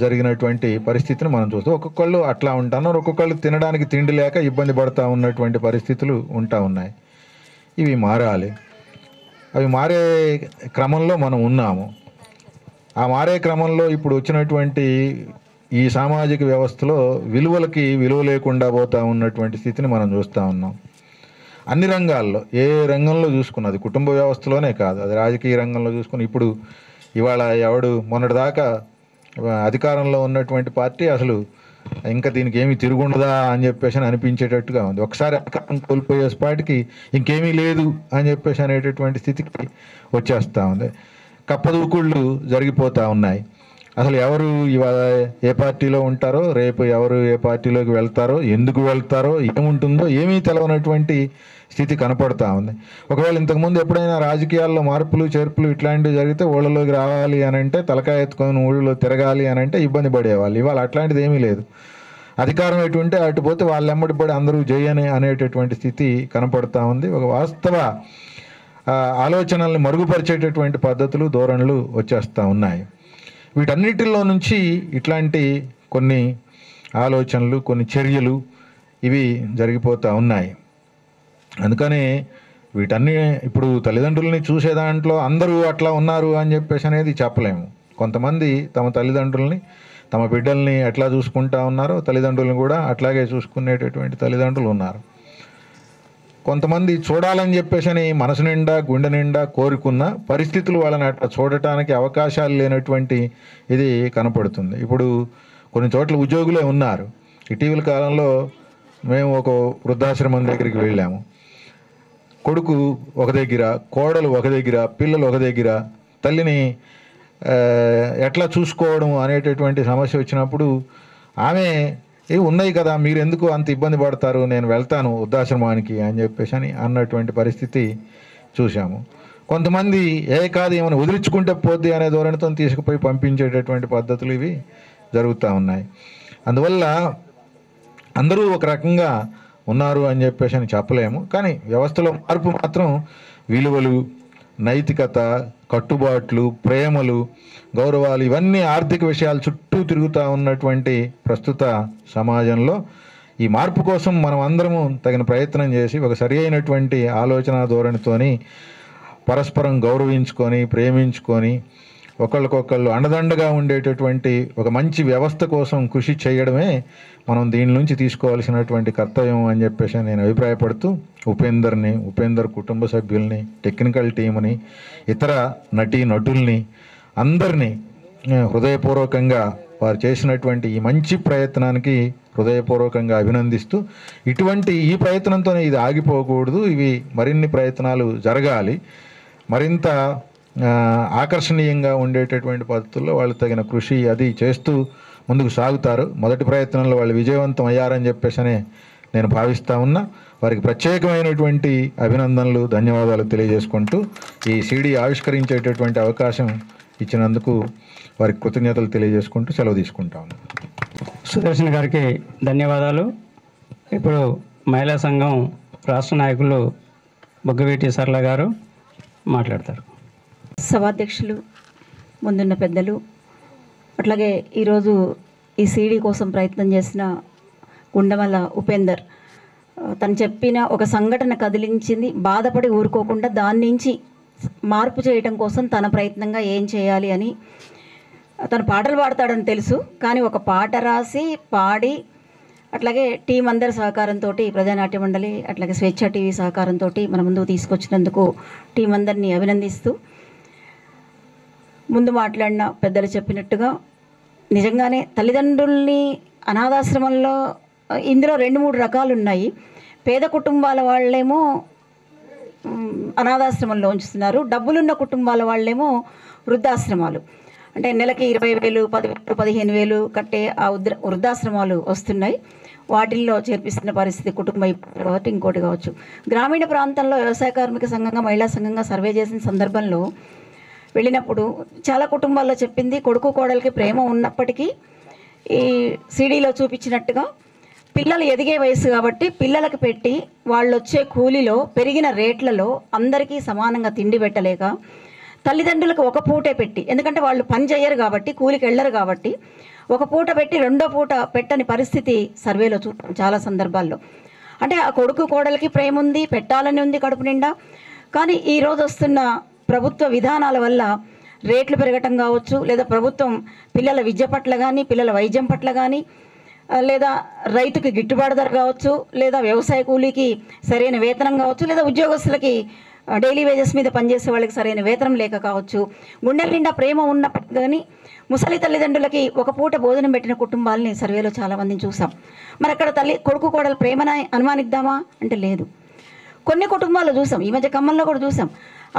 జరిగినటువంటి పరిస్థితిని మనం చూస్తాం. ఒక్కొక్కళ్ళు అట్లా ఉంటున్నారు, ఒక్కొక్కళ్ళు తినడానికి తిండి లేక ఇబ్బంది పడుతూ ఉన్నటువంటి పరిస్థితులు ఉంటా ఉన్నాయి. ఇవి మారాలి. అవి మారే క్రమంలో మనం ఉన్నాము. ఆ మారే క్రమంలో ఇప్పుడు వచ్చినటువంటి ఈ సామాజిక వ్యవస్థలో విలువలకి విలువ లేకుండా పోతూ ఉన్నటువంటి స్థితిని మనం చూస్తూ ఉన్నాం. అన్ని రంగాల్లో, ఏ రంగంలో చూసుకున్నది, కుటుంబ వ్యవస్థలోనే కాదు, అది రాజకీయ రంగంలో చూసుకుని ఇప్పుడు ఇవాళ మొన్నటిదాకా అధికారంలో ఉన్నటువంటి పార్టీ అసలు ఇంకా దీనికి ఏమీ తిరుగుండదా అని చెప్పేసి అనిపించేటట్టుగా ఉంది. ఒకసారి అధికారం కోల్పోయేపాటికి ఇంకేమీ లేదు అని చెప్పేసి అనేటటువంటి స్థితికి వచ్చేస్తూ ఉంది. కప్పదూకుళ్ళు జరిగిపోతూ ఉన్నాయి. అసలు ఎవరు ఇవాళ ఏ పార్టీలో ఉంటారో, రేపు ఎవరు ఏ పార్టీలోకి వెళ్తారో, ఎందుకు వెళ్తారో, ఏముంటుందో ఏమీ తెలవనటువంటి స్థితి కనపడతా ఉంది. ఒకవేళ ఇంతకుముందు ఎప్పుడైనా రాజకీయాల్లో మార్పులు చేర్పులు ఇట్లాంటివి జరిగితే ఊళ్ళలోకి రావాలి అని అంటే, తలకాయ ఎత్తుకొని ఊళ్ళో తిరగాలి అని అంటే ఇబ్బంది పడేవాళ్ళు. ఇవాళ అట్లాంటిది ఏమీ లేదు. అధికారం ఎటుంటే అటు పోతే వాళ్ళు ఎమ్మడి పడి అందరూ జయని అనేటటువంటి స్థితి కనపడతా ఉంది. ఒక వాస్తవ ఆలోచనల్ని మరుగుపరిచేటటువంటి పద్ధతులు, ధోరణులు వచ్చేస్తూ ఉన్నాయి. వీటన్నిటిలో నుంచి ఇట్లాంటి కొన్ని ఆలోచనలు, కొన్ని చర్యలు ఇవి జరిగిపోతూ ఉన్నాయి. అందుకనే వీటన్నీ ఇప్పుడు తల్లిదండ్రులని చూసే దాంట్లో అందరూ అట్లా ఉన్నారు అని చెప్పేసి అనేది చెప్పలేము. కొంతమంది తమ తల్లిదండ్రులని, తమ బిడ్డల్ని ఎట్లా చూసుకుంటా ఉన్నారో తల్లిదండ్రులను కూడా అట్లాగే చూసుకునేటటువంటి తల్లిదండ్రులు ఉన్నారు. కొంతమంది చూడాలని చెప్పేసి మనసు నిండా గుండె నిండా కోరుకున్న పరిస్థితులు వాళ్ళని అట్లా చూడటానికి అవకాశాలు లేనటువంటి ఇది కనపడుతుంది. ఇప్పుడు కొన్ని చోట్ల ఉద్యోగులే ఉన్నారు. ఇటీవల కాలంలో మేము ఒక వృద్ధాశ్రమం దగ్గరికి వెళ్ళాము. కొడుకు ఒక దగ్గర, కోడలు ఒక దగ్గర, పిల్లలు ఒక దగ్గర. తల్లిని ఎట్లా చూసుకోవడం అనేటటువంటి సమస్య వచ్చినప్పుడు ఆమె ఉన్నాయి కదా, మీరు ఎందుకు అంత ఇబ్బంది పడతారు, నేను వెళ్తాను వృద్ధాశ్రమానికి అని చెప్పేసి అన్నటువంటి పరిస్థితి చూసాము. కొంతమంది కాదు ఏమైనా వదిలించుకుంటే పోద్ది అనే ధోరణితో తీసుకుపోయి పంపించేటటువంటి పద్ధతులు ఇవి జరుగుతూ ఉన్నాయి. అందువల్ల అందరూ ఒక రకంగా ఉన్నారు అని చెప్పేసి చెప్పలేము. కానీ వ్యవస్థలో మార్పు మాత్రం విలువలు, నైతికత, కట్టుబాట్లు, ప్రేమలు, గౌరవాలు ఇవన్నీ ఆర్థిక విషయాల చుట్టూ తిరుగుతూ ఉన్నటువంటి ప్రస్తుత సమాజంలో ఈ మార్పు కోసం మనం అందరము తగిన ప్రయత్నం చేసి ఒక సరి అయినటువంటి ఆలోచన ధోరణితోని పరస్పరం గౌరవించుకొని, ప్రేమించుకొని, ఒకళ్ళకొకళ్ళు అండదండగా ఉండేటటువంటి ఒక మంచి వ్యవస్థ కోసం కృషి చేయడమే మనం దీని నుంచి తీసుకోవాల్సినటువంటి కర్తవ్యం అని చెప్పేసి నేను అభిప్రాయపడుతూ ఉపేందర్ కుటుంబ సభ్యుల్ని, టెక్నికల్ టీముని, ఇతర నటుల్ని అందరినీ హృదయపూర్వకంగా వారు చేసినటువంటి ఈ మంచి ప్రయత్నానికి హృదయపూర్వకంగా అభినందిస్తూ, ఇటువంటి ఈ ప్రయత్నంతోనే ఇది ఆగిపోకూడదు, ఇవి మరిన్ని ప్రయత్నాలు జరగాలి. మరింత ఆకర్షణీయంగా ఉండేటటువంటి పద్ధతుల్లో వాళ్ళు తగిన కృషి అది చేస్తూ ముందుకు సాగుతారు. మొదటి ప్రయత్నంలో వాళ్ళు విజయవంతం అయ్యారని చెప్పేసి నేను భావిస్తూ ఉన్నా. వారికి ప్రత్యేకమైనటువంటి అభినందనలు, ధన్యవాదాలు తెలియజేసుకుంటూ ఈ సీడీ ఆవిష్కరించేటటువంటి అవకాశం ఇచ్చినందుకు వారికి కృతజ్ఞతలు తెలియజేసుకుంటూ సెలవు తీసుకుంటా ఉన్నాను. సుదర్శన్ గారికి ధన్యవాదాలు. ఇప్పుడు మహిళా సంఘం రాష్ట్ర నాయకులు బొగ్గవీటి సరళ గారు మాట్లాడతారు. సభాధ్యక్షులు, ముందున్న పెద్దలు, అట్లాగే ఈరోజు ఈ సీడీ కోసం ప్రయత్నం చేసిన గుండమల్ల ఉపేందర్, తను చెప్పిన ఒక సంఘటన కదిలించింది, బాధపడి ఊరుకోకుండా దాని నుంచి మార్పు చేయటం కోసం తన ప్రయత్నంగా ఏం చేయాలి అని. తను పాటలు పాడతాడని తెలుసు, కానీ ఒక పాట రాసి పాడి, అట్లాగే టీం అందరి సహకారంతో, ప్రజానాట్య మండలి అట్లాగే స్వేచ్ఛ టీవీ సహకారంతో మన ముందుకు తీసుకొచ్చినందుకు టీం అందరినీ అభినందిస్తూ, ముందు మాట్లాడిన పెద్దలు చెప్పినట్టుగా నిజంగానే తల్లిదండ్రుల్ని అనాథాశ్రమంలో ఇందులో 2-3 రకాలు ఉన్నాయి. పేద కుటుంబాల వాళ్ళేమో అనాథాశ్రమంలో ఉంచుతున్నారు, డబ్బులున్న కుటుంబాల వాళ్ళేమో వృద్ధాశ్రమాలు, అంటే నెలకి 20,000, 10,000, 15,000 కట్టే ఆ వృద్ధాశ్రమాలు వస్తున్నాయి. వాటిల్లో చేర్పిస్తున్న పరిస్థితి కుటుంబం కాబట్టి ఇంకోటి కావచ్చు. గ్రామీణ ప్రాంతంలో వ్యవసాయ కార్మిక సంఘంగా, మహిళా సంఘంగా సర్వే చేసిన సందర్భంలో వెళ్ళినప్పుడు చాలా కుటుంబాల్లో చెప్పింది, కొడుకు కోడలికి ప్రేమ ఉన్నప్పటికీ ఈ సీడీలో చూపించినట్టుగా పిల్లలు ఎదిగే వయసు కాబట్టి పిల్లలకు పెట్టి వాళ్ళు వచ్చే కూలీలో పెరిగిన రేట్లలో అందరికీ సమానంగా తిండి పెట్టలేక, తల్లిదండ్రులకు ఒక పూటే పెట్టి, ఎందుకంటే వాళ్ళు పని చేయరు కాబట్టి, కూలికి వెళ్ళరు కాబట్టి, ఒక పూట పెట్టి రెండో పూట పెట్టని పరిస్థితి సర్వేలో చాలా సందర్భాల్లో. అంటే ఆ కొడుకు కోడలికి ప్రేమ ఉంది, పెట్టాలని ఉంది కడుపు నిండా, కానీ ఈరోజు వస్తున్న ప్రభుత్వ విధానాల వల్ల రేట్లు పెరగటం కావచ్చు, లేదా ప్రభుత్వం పిల్లల విద్య పట్ల కానీ, పిల్లల వైద్యం పట్ల కానీ, లేదా రైతుకి గిట్టుబాటు ధర కావచ్చు, లేదా వ్యవసాయ కూలీకి సరైన వేతనం కావచ్చు, లేదా ఉద్యోగస్తులకి డైలీ వేజెస్ మీద పనిచేసే వాళ్ళకి సరైన వేతనం లేక కావచ్చు, గుండెల నిండా ప్రేమ ఉన్నప్పటికీ కానీ ముసలి తల్లిదండ్రులకి ఒక పూట భోజనం పెట్టిన కుటుంబాలని సర్వేలో చాలామందిని చూసాం. మరి అక్కడ కొడుకు కోడలు ప్రేమను అనుమానిద్దామా అంటే లేదు. కొన్ని కుటుంబాల్లో చూసాం, ఈ మధ్య ఖమ్మంలో కూడా చూసాం,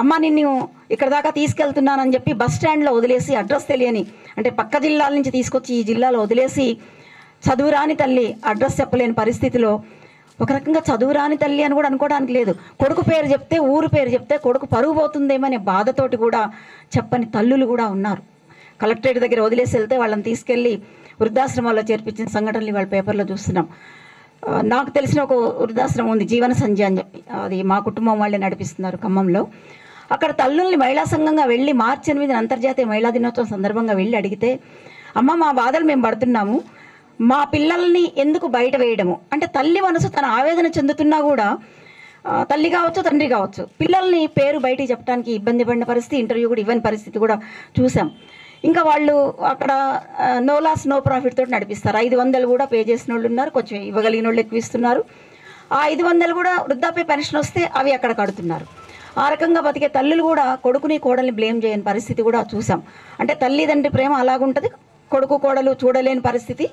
అమ్మ నిన్ను ఇక్కడ దాకా తీసుకెళ్తున్నానని చెప్పి బస్ స్టాండ్లో వదిలేసి, అడ్రస్ తెలియని, అంటే పక్క జిల్లాల నుంచి తీసుకొచ్చి ఈ జిల్లాలో వదిలేసి, చదువురాని తల్లి, అడ్రస్ చెప్పలేని పరిస్థితిలో, ఒక రకంగా చదువురాని తల్లి అని కూడా అనుకోవడానికి లేదు, కొడుకు పేరు చెప్తే, ఊరు పేరు చెప్తే కొడుకు పరుగు పోతుందేమనే బాధతోటి కూడా చెప్పని తల్లులు కూడా ఉన్నారు. కలెక్టరేట్ దగ్గర వదిలేసి వెళ్తే వాళ్ళని తీసుకెళ్ళి వృద్ధాశ్రమాల్లో చేర్పించిన సంఘటనలు వాళ్ళ పేపర్లో చూస్తున్నాం. నాకు తెలిసిన ఒక వృద్ధాశ్రమం ఉంది, జీవన సంధ్య అని చెప్పి, అది మా కుటుంబం వాళ్ళే నడిపిస్తున్నారు ఖమ్మంలో. అక్కడ తల్లుల్ని మహిళా సంఘంగా వెళ్ళి మార్చి 8 అంతర్జాతీయ మహిళా దినోత్సవం సందర్భంగా వెళ్ళి అడిగితే, అమ్మ మా బాధలు మేము పడుతున్నాము, మా పిల్లల్ని ఎందుకు బయట వేయడము అంటే, తల్లి మనసు తన ఆవేదన చెందుతున్నా కూడా తల్లి కావచ్చు, తండ్రి కావచ్చు, పిల్లల్ని పేరు బయటికి చెప్పడానికి ఇబ్బంది పడిన పరిస్థితి, ఇంటర్వ్యూ కూడా ఇవ్వని పరిస్థితి కూడా చూసాం. ఇంకా వాళ్ళు అక్కడ నో లాస్ నో ప్రాఫిట్ తోటి నడిపిస్తారు. 500 కూడా పే చేసిన వాళ్ళు ఉన్నారు, కొంచెం ఇవ్వగలిగిన వాళ్ళు ఎక్కువ ఇస్తున్నారు. ఆ 500 కూడా వృద్ధాప్య పెన్షన్ వస్తే అవి అక్కడ కడుతున్నారు. ఆ రకంగా బతికే తల్లులు కూడా కొడుకుని కోడల్ని బ్లేమ్ చేయని పరిస్థితి కూడా చూసాం. అంటే తల్లిదండ్రి ప్రేమ అలాగుంటుంది, కొడుకు కోడలు చూడలేని పరిస్థితి,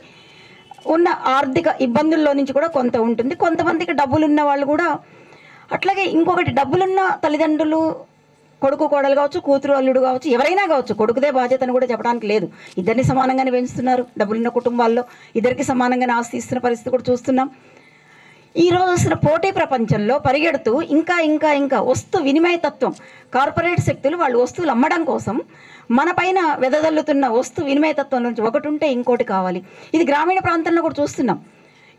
ఉన్న ఆర్థిక ఇబ్బందుల్లో నుంచి కూడా కొంత ఉంటుంది. కొంతమందికి డబ్బులున్న వాళ్ళు కూడా అట్లాగే. ఇంకొకటి, డబ్బులున్న తల్లిదండ్రులు కొడుకు కోడలు కావచ్చు, కూతురు అల్లుడు కావచ్చు, ఎవరైనా కావచ్చు, కొడుకుదే బాధ్యతను కూడా చెప్పడానికి లేదు. ఇద్దరిని సమానంగానే పెంచుతున్నారు. డబ్బులున్న కుటుంబాల్లో ఇద్దరికి సమానంగానే ఆస్తి ఇస్తున్న పరిస్థితి కూడా చూస్తున్నాం. ఈరోజు వస్తున్న పోటీ ప్రపంచంలో పరిగెడుతూ ఇంకా ఇంకా ఇంకా వస్తు వినిమయ తత్వం, కార్పొరేట్ శక్తులు వాళ్ళు వస్తువులు అమ్మడం కోసం మన పైన వెదజల్లుతున్న వస్తు వినిమయ తత్వం నుంచి ఒకటి ఉంటే ఇంకోటి కావాలి. ఇది గ్రామీణ ప్రాంతంలో కూడా చూస్తున్నాం.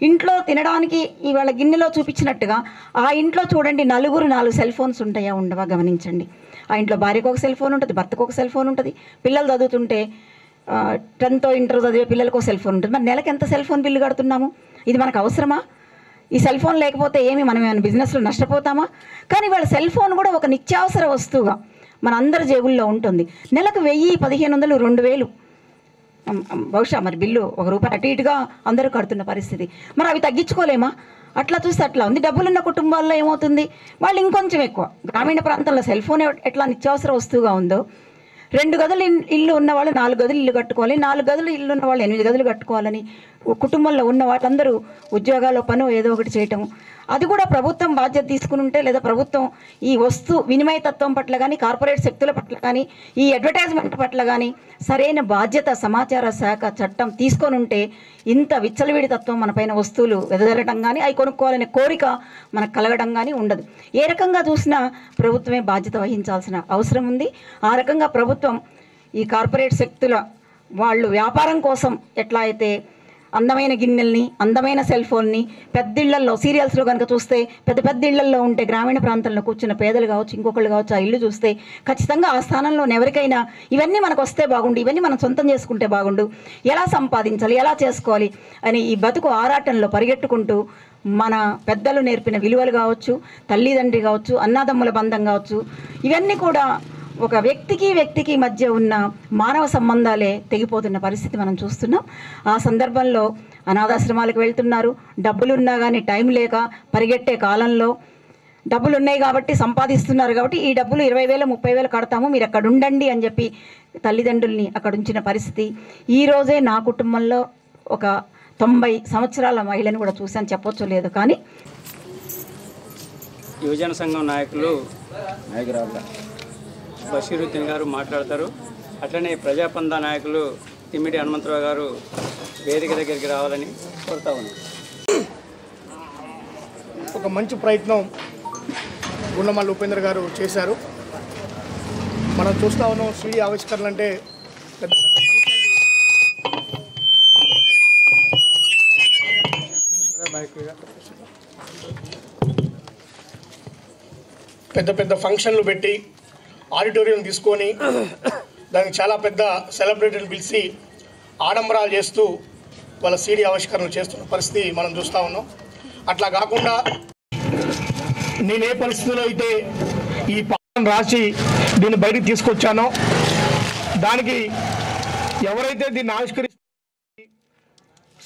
ఇంట్లో తినడానికి ఇవాళ గిన్నెలో చూపించినట్టుగా ఆ ఇంట్లో చూడండి 4 సెల్ ఫోన్స్ ఉంటాయా ఉండవా గమనించండి. ఆ ఇంట్లో భార్యకు ఒక సెల్ ఫోన్ ఉంటుంది, భర్తకు ఒక సెల్ ఫోన్ ఉంటుంది, పిల్లలు చదువుతుంటే 10th ఇంటర్ చదివే పిల్లలకు ఒక సెల్ ఫోన్ ఉంటుంది. మరి నెలకు ఎంత సెల్ ఫోన్ బిల్లు కడుతున్నాము? ఇది మనకు అవసరమా? ఈ సెల్ ఫోన్ లేకపోతే ఏమి మనం ఏమైనా బిజినెస్లో నష్టపోతామా? కానీ వాళ్ళ సెల్ ఫోన్ కూడా ఒక నిత్యావసర వస్తువుగా మన అందరి జేబుల్లో ఉంటుంది. నెలకు 1000, 1500, 2000 బహుశా మరి బిల్లు ₹1 అటు ఇటుగా అందరూ కడుతున్న పరిస్థితి. మరి అవి తగ్గించుకోలేమా? అట్లా చూస్తే అట్లా ఉంది. డబ్బులున్న కుటుంబాల్లో ఏమవుతుంది, వాళ్ళు ఇంకొంచెం ఎక్కువ. గ్రామీణ ప్రాంతంలో సెల్ ఫోన్ ఎట్లా నిత్యావసర వస్తువుగా ఉందో, 2 గదులు ఇల్లు ఉన్నవాళ్ళు 4 గదులు ఇల్లు కట్టుకోవాలి, 4 గదులు ఇల్లు ఉన్న వాళ్ళు 8 గదులు కట్టుకోవాలని కుటుంబంలో ఉన్న వాళ్ళందరూ ఉద్యోగాల్లో పను ఏదో ఒకటి చేయటం, అది కూడా ప్రభుత్వం బాధ్యత తీసుకుని ఉంటే, లేదా ప్రభుత్వం ఈ వస్తు వినిమయ తత్వం పట్ల కానీ, కార్పొరేట్ శక్తుల పట్ల కానీ, ఈ అడ్వర్టైజ్మెంట్ పట్ల కానీ సరైన బాధ్యత సమాచార శాఖ చట్టం తీసుకొని ఉంటే ఇంత విచ్చలవిడి తత్వం మన పైన వస్తువులు వెదజల్లడం కానీ, అవి కొనుక్కోవాలనే కోరిక మనకు కలగడం కానీ ఉండదు. ఏ రకంగా చూసినా ప్రభుత్వమే బాధ్యత వహించాల్సిన అవసరం ఉంది. ఆ రకంగా ప్రభుత్వం ఈ కార్పొరేట్ శక్తుల వాళ్ళు వ్యాపారం కోసం ఎట్లా అయితే అందమైన గిన్నెల్ని, అందమైన సెల్ ఫోన్ని పెద్దిళ్లల్లో, సీరియల్స్లో కనుక చూస్తే పెద్ద పెద్ద ఇళ్లల్లో ఉంటే గ్రామీణ ప్రాంతంలో కూర్చున్న పేదలు కావచ్చు, ఇంకొకళ్ళు కావచ్చు, ఆ ఇల్లు చూస్తే ఖచ్చితంగా ఆ స్థానంలో ఎవరికైనా ఇవన్నీ మనకు వస్తే బాగుండు, ఇవన్నీ మనం సొంతం చేసుకుంటే బాగుండు, ఎలా సంపాదించాలి, ఎలా చేసుకోవాలి అని ఈ బతుకు ఆరాటంలో పరిగెట్టుకుంటూ మన పెద్దలు నేర్పిన విలువలు కావచ్చు, తల్లిదండ్రి కావచ్చు, అన్నదమ్ముల బంధం కావచ్చు, ఇవన్నీ కూడా ఒక వ్యక్తికి మధ్య ఉన్న మానవ సంబంధాలే తెగిపోతున్న పరిస్థితి మనం చూస్తున్నాం. ఆ సందర్భంలో అనాథాశ్రమాలకు వెళ్తున్నారు. డబ్బులున్నా కానీ టైం లేక పరిగెట్టే కాలంలో డబ్బులు ఉన్నాయి కాబట్టి, సంపాదిస్తున్నారు కాబట్టి ఈ డబ్బులు 20,000, 30,000 కడతాము, మీరు అక్కడ ఉండండి అని చెప్పి తల్లిదండ్రుల్ని అక్కడ ఉంచిన పరిస్థితి. ఈరోజే నా కుటుంబంలో ఒక 90 సంవత్సరాల మహిళను కూడా చూశాను, చెప్పొచ్చో లేదు. కానీ యువజన సంఘం నాయకులు బషీరుద్దీన్ గారు మాట్లాడతారు. అట్లనే ప్రజాపందా నాయకులు తిమ్మిడి హనుమంతరావు గారు వేదిక దగ్గరికి రావాలని కోరుతా ఉన్నాం. ఒక మంచి ప్రయత్నం గుండమల్లి ఉపేంద్ర గారు చేశారు. మనం చూస్తూ ఉన్నాం, సిడి ఆవిష్కరణలు అంటే పెద్ద పెద్ద ఫంక్షన్లు పెట్టి ఆడిటోరియం తీసుకొని దానికి చాలా పెద్ద సెలబ్రిటీలు పిలిచి ఆడంబరాలు చేస్తూ వాళ్ళ సీడీ ఆవిష్కరణలు చేస్తున్న పరిస్థితి మనం చూస్తూ ఉన్నాం. అట్లా కాకుండా నేనే పరిస్థితిలో అయితే ఈ పాటను రాసి దీన్ని బయటికి తీసుకొచ్చానో దానికి ఎవరైతే దీన్ని ఆవిష్కరిస్తూ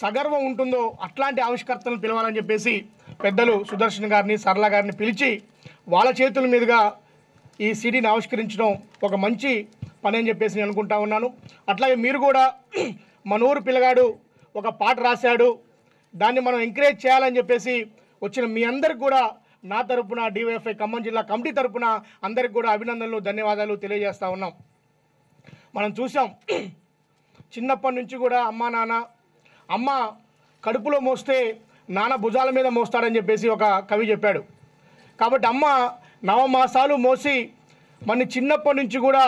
సగర్వం ఉంటుందో అట్లాంటి ఆవిష్కర్తలను పిలవాలని చెప్పేసి పెద్దలు సుదర్శన్ గారిని, సరళ గారిని పిలిచి వాళ్ళ చేతుల మీదుగా ఈ సీడీని ఆవిష్కరించడం ఒక మంచి పని అని చెప్పేసి నేను అనుకుంటా ఉన్నాను. అట్లాగే మీరు కూడా మన ఊరు పిల్లగాడు ఒక పాట రాశాడు, దాన్ని మనం ఎంకరేజ్ చేయాలని చెప్పేసి వచ్చిన మీ అందరికి కూడా నా తరపున, డివైఎఫ్ఐ ఖమ్మం జిల్లా కమిటీ తరపున అందరికి కూడా అభినందనలు, ధన్యవాదాలు తెలియజేస్తూ ఉన్నాం. మనం చూసాం చిన్నప్పటి నుంచి కూడా అమ్మ కడుపులో మోస్తే నాన్న భుజాల మీద మోస్తాడని చెప్పేసి ఒక కవి చెప్పాడు. కాబట్టి అమ్మ 9 మాసాలు మోసి మన చిన్నప్పటి నుంచి కూడా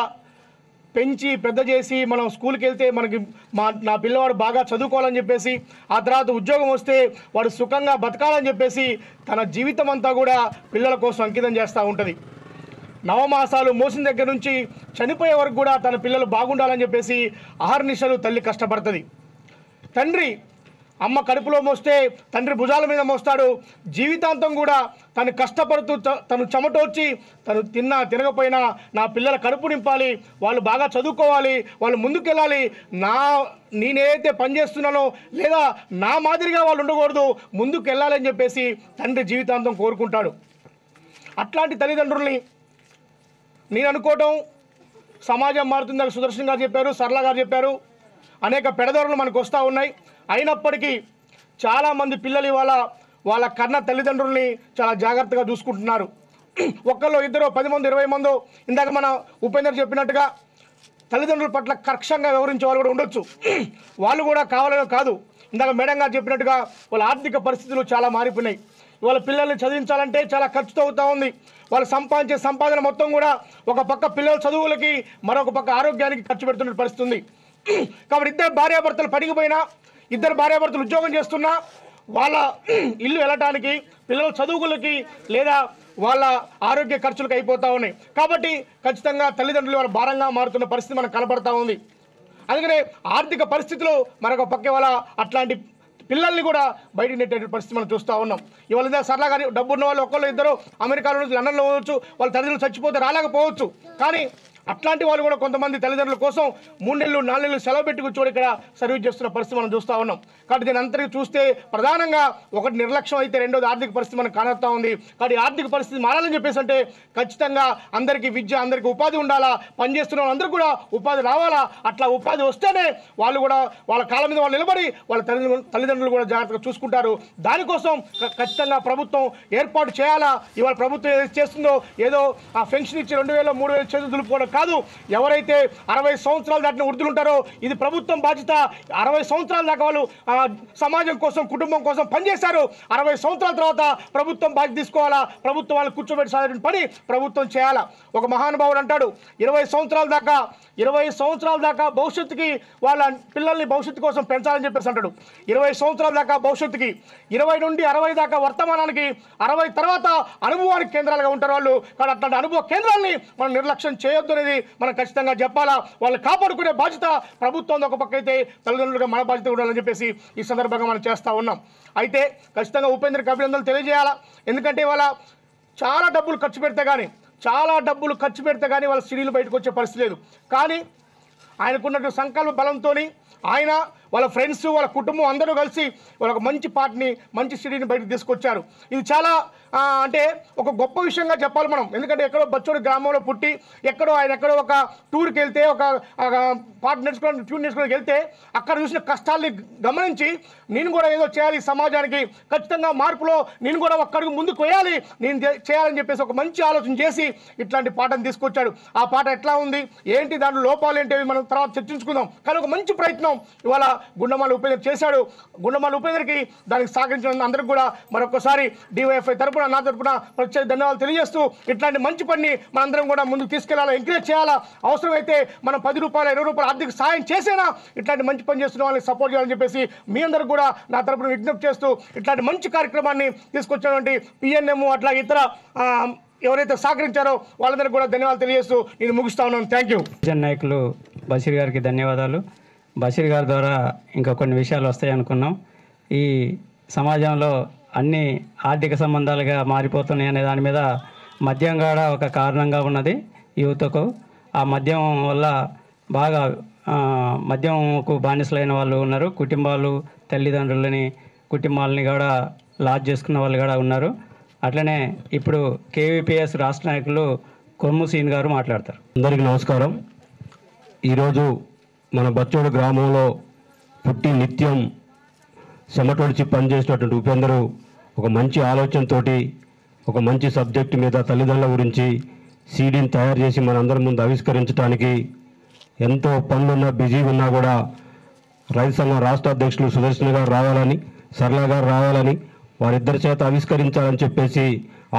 పెంచి పెద్ద చేసి మనం స్కూల్కి వెళ్తే మనకి నా పిల్లవాడు బాగా చదువుకోవాలని చెప్పేసి, ఆ తర్వాత ఉద్యోగం వస్తే వాడు సుఖంగా బతకాలని చెప్పేసి తన జీవితం అంతా కూడా పిల్లల కోసం అంకితం చేస్తూ ఉంటుంది. 9 మాసాలు మోసిన దగ్గర నుంచి చనిపోయే వరకు కూడా తన పిల్లలు బాగుండాలని చెప్పేసి అహర్నిశలు తల్లి కష్టపడుతుంది. తండ్రి అమ్మ కడుపులో మోస్తే తండ్రి భుజాల మీద మోస్తాడు. జీవితాంతం కూడా తను కష్టపడుతూ తను చెమటోడ్చి తను తినకపోయినా నా పిల్లల కడుపు నింపాలి, వాళ్ళు బాగా చదువుకోవాలి, వాళ్ళు ముందుకెళ్ళాలి, నేనేదైతే పనిచేస్తున్నానో లేదా నా మాదిరిగా వాళ్ళు ఉండకూడదు, ముందుకు వెళ్ళాలని చెప్పేసి తండ్రి జీవితాంతం కోరుకుంటాడు. అట్లాంటి తల్లిదండ్రుల్ని నేను అనుకోవటం సమాజం మారుతుందని సుదర్శన్ గారు చెప్పారు, సరళ గారు చెప్పారు. అనేక పెడదోరలు మనకు వస్తూ ఉన్నాయి. అయినప్పటికీ చాలామంది పిల్లలు ఇవాళ వాళ్ళ కన్న తల్లిదండ్రుల్ని చాలా జాగ్రత్తగా చూసుకుంటున్నారు. ఒక్కళ్ళు ఇద్దరు 10 మంది 20 మంది ఇందాక మన ఉపేందర్ చెప్పినట్టుగా తల్లిదండ్రుల పట్ల కర్కశంగా వ్యవహరించే వాళ్ళు కూడా ఉండొచ్చు. వాళ్ళు కూడా కావాలని కాదు. ఇందాక మేడం గారు చెప్పినట్టుగా వాళ్ళ ఆర్థిక పరిస్థితులు చాలా మారిపోయినాయి. వాళ్ళ పిల్లల్ని చదివించాలంటే చాలా ఖర్చుతో అవుతూ ఉంది. వాళ్ళు సంపాదించే సంపాదన మొత్తం కూడా ఒక పక్క పిల్లల చదువులకి మరొక పక్క ఆరోగ్యానికి ఖర్చు పెడుతున్న పరిస్థితి ఉంది. కాబట్టి ఇద్దరు భార్యాభర్తలు పనికిపోయినా, ఇద్దరు భార్యాభర్తలు ఉద్యోగం చేస్తున్నా వాళ్ళ ఇల్లు వెళ్ళటానికి, పిల్లల చదువులకి లేదా వాళ్ళ ఆరోగ్య ఖర్చులకు అయిపోతూ ఉన్నాయి. కాబట్టి ఖచ్చితంగా తల్లిదండ్రులు వాళ్ళ భారంగా మారుతున్న పరిస్థితి మనకు కనపడతా ఉంది. అందుకనే ఆర్థిక పరిస్థితులు మరొక పక్క వాళ్ళ అట్లాంటి పిల్లల్ని కూడా బయటకు నెట్టే పరిస్థితి మనం చూస్తూ ఉన్నాం. ఇవాళ సరళ కానీ డబ్బు ఉన్న వాళ్ళు ఒకళ్ళు ఇద్దరు అమెరికాలో నుంచి లండన్లో ఉండవచ్చు, వాళ్ళ తల్లిదండ్రులు చచ్చిపోతే రాలేకపోవచ్చు. కానీ అట్లాంటి వాళ్ళు కూడా కొంతమంది తల్లిదండ్రుల కోసం 3 నెలలు 4 నెలలు సెలవు పెట్టి కూర్చోని ఇక్కడ సర్వీస్ చేస్తున్న పరిస్థితి మనం చూస్తూ ఉన్నాం. కాబట్టి దీని అంతరికి చూస్తే ప్రధానంగా ఒకటి నిర్లక్ష్యం అయితే, రెండోది ఆర్థిక పరిస్థితి మనకు కానొస్తూ ఉంది. కాబట్టి ఆర్థిక పరిస్థితి మారాలని చెప్పేసి అంటే ఖచ్చితంగా అందరికీ విద్య, అందరికీ ఉపాధి ఉండాలా, పనిచేస్తున్న వాళ్ళందరూ కూడా ఉపాధి రావాలా. అట్లా ఉపాధి వస్తేనే వాళ్ళు కూడా వాళ్ళ కాళ్ళ మీద వాళ్ళు నిలబడి వాళ్ళ తల్లిదండ్రులు కూడా జాగ్రత్తగా చూసుకుంటారు. దానికోసం ఖచ్చితంగా ప్రభుత్వం ఏర్పాటు చేయాలా. ఇవాళ ప్రభుత్వం ఏదైతే చేస్తుందో ఏదో ఆ పెన్షన్ ఇచ్చి 2000 3000 చేతులు దులుపుకోవడం కాదు. ఎవరైతే 60 సంవత్సరాలు దాటిన వృద్ధులు ఉంటారో ఇది ప్రభుత్వం బాధ్యత. 60 సంవత్సరాల దాకా వాళ్ళు సమాజం కోసం, కుటుంబం కోసం పనిచేశారు. 60 సంవత్సరాల తర్వాత ప్రభుత్వం బాధ్యత తీసుకోవాలా. ప్రభుత్వం వాళ్ళు కూర్చోబెట్టి సాధించిన పని ప్రభుత్వం చేయాలా. ఒక మహానుభావుడు అంటాడు 20 సంవత్సరాల దాకా భవిష్యత్తుకి వాళ్ళ పిల్లల్ని భవిష్యత్తు కోసం పెంచాలని చెప్పేసి అంటాడు. 20 సంవత్సరాల దాకా భవిష్యత్తుకి, 20 నుండి 60 దాకా వర్తమానానికి, 60 తర్వాత అనుభవానికి కేంద్రాలుగా ఉంటారు వాళ్ళు. కానీ అట్లాంటి అనుభవ కేంద్రాలని మనం నిర్లక్ష్యం చేయొద్దు అనేది మనం ఖచ్చితంగా చెప్పాలా. వాళ్ళు కాపాడుకునే బాధ్యత ప్రభుత్వం ఒక పక్క అయితే, తల్లిదండ్రులుగా మన బాధ్యత ఉండాలని చెప్పేసి ఈ సందర్భంగా మనం చేస్తూ ఉన్నాం. అయితే ఖచ్చితంగా ఉపేంద్రకి అభినందనలు తెలియజేయాలా. ఎందుకంటే వాళ్ళ చాలా డబ్బులు ఖర్చు పెడితే కానీ వాళ్ళ సిడీలు బయటకు వచ్చే పరిస్థితి లేదు. కానీ ఆయనకున్నటువంటి సంకల్ప బలంతో ఆయన, వాళ్ళ ఫ్రెండ్స్, వాళ్ళ కుటుంబం అందరూ కలిసి వాళ్ళ మంచి పాటని, మంచి సిడీని బయటకు తీసుకొచ్చారు. ఇది చాలా అంటే ఒక గొప్ప విషయంగా చెప్పాలి మనం. ఎందుకంటే ఎక్కడో బచ్చోడు గ్రామంలో పుట్టి ఆయన ఎక్కడో ఒక టూర్కి వెళ్తే, ఒక పాట నేర్చుకోవడానికి, ట్యూన్ నేర్చుకోవడానికి వెళ్తే అక్కడ చూసిన కష్టాల్ని గమనించి నేను కూడా ఏదో చేయాలి సమాజానికి, ఖచ్చితంగా మార్పులో నేను కూడా ఒక్కడికి ముందుకు వేయాలి, నేను చేయాలని చెప్పేసి ఒక మంచి ఆలోచన చేసి ఇట్లాంటి పాటను తీసుకొచ్చాడు. ఆ పాట ఎట్లా ఉంది, ఏంటి, దాంట్లో లోపాలు ఏంటి మనం తర్వాత చర్చించుకుందాం. కానీ ఒక మంచి ప్రయత్నం ఇవాళ గుండమాల ఉపేంద్ర చేశాడు. గుండమాల ఉపేంద్రకి దానికి సహకరించిన అందరికి కూడా మరొకసారి డివైఎఫ్ఐ తరపున, నా తరపున ప్రత్యేక ధన్యవాదాలు తెలియజేస్తూ ఇట్లాంటి మంచి పని మనందరం కూడా ముందుకు తీసుకెళ్లాలా, ఎంకరేజ్ చేయాలా. అవసరమైతే మనం 10 రూపాయలు 20 రూపాయలు ఆర్థిక సాయం చేసేనా ఇట్లాంటి మంచి పని చేస్తున్న వాళ్ళని సపోర్ట్ చేయాలని చెప్పేసి మీ అందరికి కూడా నా తరపున విజ్ఞప్తి చేస్తూ ఇట్లాంటి మంచి కార్యక్రమాన్ని తీసుకొచ్చినటువంటి పిఎన్ఎం అట్లాగే ఇతర ఎవరైతే సహకరించారో వాళ్ళందరికీ కూడా ధన్యవాదాలు తెలియజేస్తూ నేను ముగిస్తా ఉన్నాను. Thank you. నాయకులు బషీర్ గారికి ధన్యవాదాలు. బషీర్ గారి ద్వారా ఇంకా కొన్ని విషయాలు వస్తాయి అనుకున్నాం. ఈ సమాజంలో అన్ని ఆర్థిక సంబంధాలుగా మారిపోతున్నాయి అనే దాని మీద మద్యం కూడా ఒక కారణంగా ఉన్నది యువతకు. ఆ మద్యం వల్ల బాగా మద్యంకు బానిసలైన వాళ్ళు ఉన్నారు. కుటుంబాలని కూడా లాజ్ చేసుకున్న వాళ్ళు కూడా ఉన్నారు. అట్లనే ఇప్పుడు కేవీపీఎస్ రాష్ట్ర నాయకులు కొమ్ము సీన్ గారు మాట్లాడతారు. అందరికీ నమస్కారం. ఈరోజు మన బచ్చోడు గ్రామంలో పుట్టి నిత్యం చెమటొడిచి పనిచేసినటువంటి ఉపేందరు ఒక మంచి ఆలోచనతోటి, ఒక మంచి సబ్జెక్టు మీద తల్లిదండ్రుల గురించి సీడీని తయారు చేసి మనందరి ముందు ఆవిష్కరించడానికి ఎంతో పనులున్నా, బిజీగా ఉన్నా కూడా రైతు సంఘం రాష్ట్ర అధ్యక్షులు సుదర్శన్ గారు రావాలని, సరళ గారు రావాలని, వారిద్దరి చేత ఆవిష్కరించాలని చెప్పేసి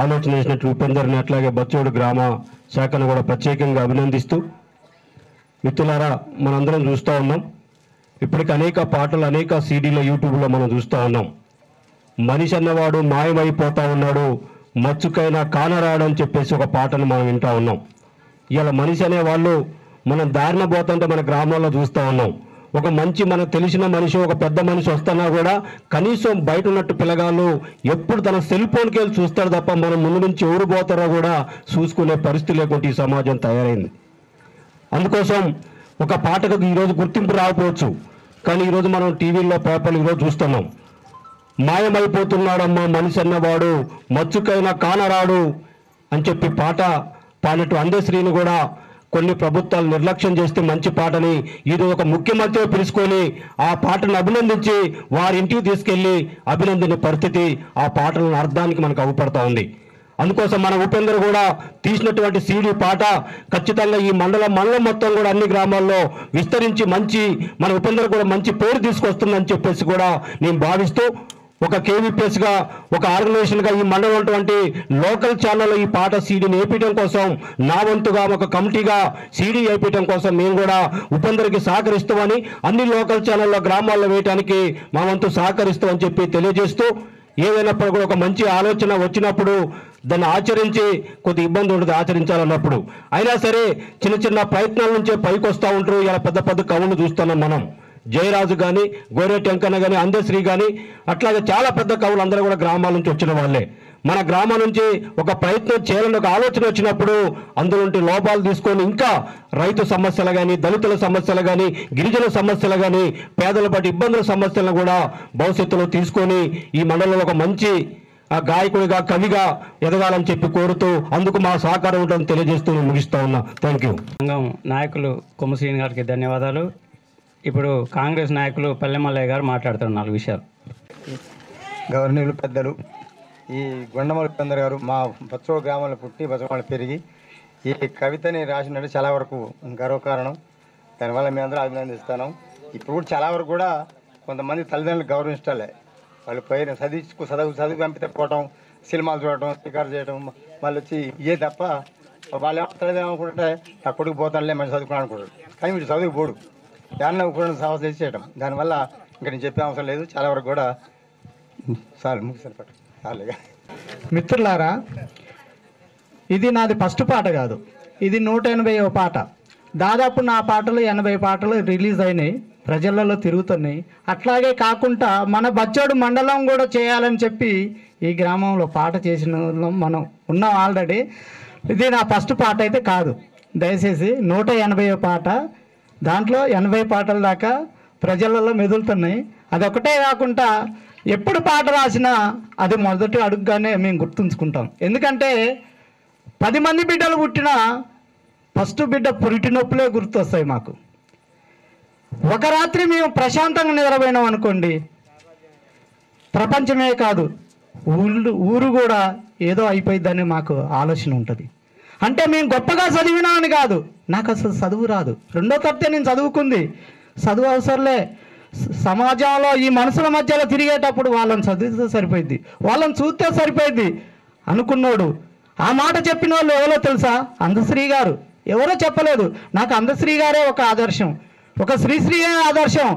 ఆలోచన చేసినట్టు ఉపేందర్ని, అట్లాగే బచ్చోడు గ్రామ శాఖను కూడా ప్రత్యేకంగా అభినందిస్తూ, మిత్రులారా మనందరం చూస్తూ ఉన్నాం. ఇప్పటికి అనేక పాటలు, అనేక సీడీల యూట్యూబ్లో మనం చూస్తూ ఉన్నాం. మనిషి అన్నవాడు మాయమైపోతా ఉన్నాడు, మచ్చుకైనా కానరాడని చెప్పేసి ఒక పాటను మనం వింటూ ఉన్నాం. ఇలా మనిషి అనేవాళ్ళు మనం దారిన పోతుంటే మన గ్రామాల్లో చూస్తూ ఉన్నాం. ఒక మంచి మనకు తెలిసిన మనిషి, ఒక పెద్ద మనిషి వస్తున్నా కూడా కనీసం బయట ఉన్నట్టు పిల్లగాళ్ళు ఎప్పుడు తన సెల్ ఫోన్కి వెళ్ళి చూస్తాడు తప్ప మనం ముందు నుంచి ఎవరు పోతారో కూడా చూసుకునే పరిస్థితి లేకుండా ఈ సమాజం తయారైంది. అందుకోసం ఒక పాటకు ఈరోజు గుర్తింపు రాకపోవచ్చు, కానీ ఈరోజు మనం టీవీల్లో పేపర్లు ఈరోజు చూస్తున్నాం. మాయమైపోతున్నాడమ్మా మనిషి అన్నవాడు, మచ్చుకైనా కానరాడు అని చెప్పి పాట పాడినట్టు అందశ్రీని కూడా కొన్ని ప్రభుత్వాలు నిర్లక్ష్యం చేస్తే మంచి పాటని ఈరోజు ఒక ముఖ్యమంత్రి పిలుచుకొని ఆ పాటను అభినందించి వారి ఇంటికి తీసుకెళ్లి అభినందించే పరిస్థితి ఆ పాటల అర్థానికి మనకు అవపడతా ఉంది. అందుకోసం మన ఉపేందర్ కూడా తీసినటువంటి సీడీ పాట ఖచ్చితంగా ఈ మండలం మొత్తం కూడా అన్ని గ్రామాల్లో విస్తరించి మంచి మన ఉపేందర్ కూడా మంచి పేరు తీసుకొస్తుందని చెప్పేసి కూడా నేను భావిస్తూ ఒక కేవీపీఎస్గా ఒక ఆర్గనైజేషన్గా ఈ మండలం ఉన్నటువంటి లోకల్ ఛానల్లో ఈ పాట సీడీని వేపించడం కోసం నా వంతుగా ఒక కమిటీగా సీడీ వేపించడం కోసం మేము కూడా ఉపేందర్కి సహకరిస్తామని, అన్ని లోకల్ ఛానల్లో గ్రామాల్లో వేయడానికి మా వంతు సహకరిస్తామని చెప్పి తెలియజేస్తూ, ఏదైనప్పుడు కూడా ఒక మంచి ఆలోచన వచ్చినప్పుడు దాన్ని ఆచరించి కొద్ది ఇబ్బంది ఉంటుంది ఆచరించాలన్నప్పుడు. అయినా సరే చిన్న చిన్న ప్రయత్నాల నుంచే పైకి వస్తూ ఉంటారు. ఇలా పెద్ద పెద్ద కవులు చూస్తున్నాం మనం, జయరాజు కానీ, గోరేటి వెంకన్న కానీ, అందశ్రీ కానీ, అట్లాగే చాలా పెద్ద కవులు అందరూ కూడా గ్రామాల నుంచి వచ్చిన వాళ్ళే. మన గ్రామం నుంచి ఒక ప్రయత్నం చేయాలని ఒక ఆలోచన వచ్చినప్పుడు అందులో లోపాలు తీసుకొని ఇంకా రైతు సమస్యలు కానీ, దళితుల సమస్యలు కానీ, గిరిజన సమస్యలు కానీ, పేదల పట్టి ఇబ్బందుల సమస్యలను కూడా భవిష్యత్తులో తీసుకొని ఈ మండలంలో ఒక మంచి గాయకుడిగా, కవిగా ఎదగాలని చెప్పి కోరుతూ అందుకు మా సహకారం ఉంటుందని తెలియజేస్తూ ముగిస్తా ఉన్నా. Thank you. సంఘం నాయకులు కొమ్మశ్రీని గారికి ధన్యవాదాలు. ఇప్పుడు కాంగ్రెస్ నాయకులు పల్లెమల్లయ్య గారు మాట్లాడుతున్నారు 4 విషయాలు. గవర్నర్లు పెద్దలు, ఈ గొండమల్లి ఉపేందర్ గారు మా బచ్చోడు గ్రామంలో పుట్టి బచ్చవాళ్ళు పెరిగి ఈ కవితని రాసినట్టు చాలా వరకు గర్వకారణం. దానివల్ల మేమందరూ అభినందిస్తున్నాం. ఇప్పుడు కూడా చాలా వరకు కూడా కొంతమంది తల్లిదండ్రులు గౌరవించాలే, వాళ్ళు పోయిన చదువు పంపితే పోవటం, సినిమాలు చూడటం, షికారు చేయడం, మళ్ళీ వచ్చి ఇదే తప్ప వాళ్ళు తల్లిదండ్రులు అనుకుంటే ఆ కొడుకు పోతాడులే మంచి చదువుకున్నాను అనుకుంటాడు, కానీ వీడు చదువు పోడు, దాన్ని కూడా సమస్య చేసి చేయడం. దానివల్ల ఇంకా నేను చెప్పే అవసరం లేదు. చాలా వరకు కూడా చాలు ముగిసాను పాట. మిత్రులారా, ఇది నాది ఫస్ట్ పాట కాదు, ఇది 180వ పాట. దాదాపు నా పాటలు 80 పాటలు రిలీజ్ అయినాయి, ప్రజలలో తిరుగుతున్నాయి. అట్లాగే కాకుండా మన బచ్చోడు మండలం కూడా చేయాలని చెప్పి ఈ గ్రామంలో పాట చేసిన మనం ఉన్నాం ఆల్రెడీ. ఇది నా ఫస్ట్ పాట అయితే కాదు, దయచేసి 180వ పాట. దాంట్లో 80 పాటల దాకా ప్రజలలో మెదులుతున్నాయి. అదొకటే కాకుండా ఎప్పుడు పాట రాసినా అది మొదటి అడుగుగానే మేము గుర్తుంచుకుంటాం. ఎందుకంటే 10 మంది బిడ్డలు పుట్టినా ఫస్ట్ బిడ్డ పురిటినొప్పులే గుర్తొస్తాయి మాకు. ఒక రాత్రి మేము ప్రశాంతంగా నిద్రపోయినాం అనుకోండి, ప్రపంచమే కాదు ఊరు కూడా ఏదో అయిపోయిద్దని మాకు ఆలోచన ఉంటుంది. అంటే మేము గొప్పగా చదివినా అని కాదు, నాకు అసలు చదువు రాదు. 2వ తరగతి నేను చదువుకుంది, చదువు అవసరంలే. సమాజంలో ఈ మనుషుల మధ్యలో తిరిగేటప్పుడు వాళ్ళని చదివితే సరిపోయింది, వాళ్ళని చూస్తే సరిపోయింది అనుకున్నాడు. ఆ మాట చెప్పిన వాళ్ళు ఎవరో తెలుసా? అందశ్రీ గారు. ఎవరో చెప్పలేదు, నాకు అందశ్రీ గారే ఒక ఆదర్శం, ఒక శ్రీశ్రీ ఆదర్శం,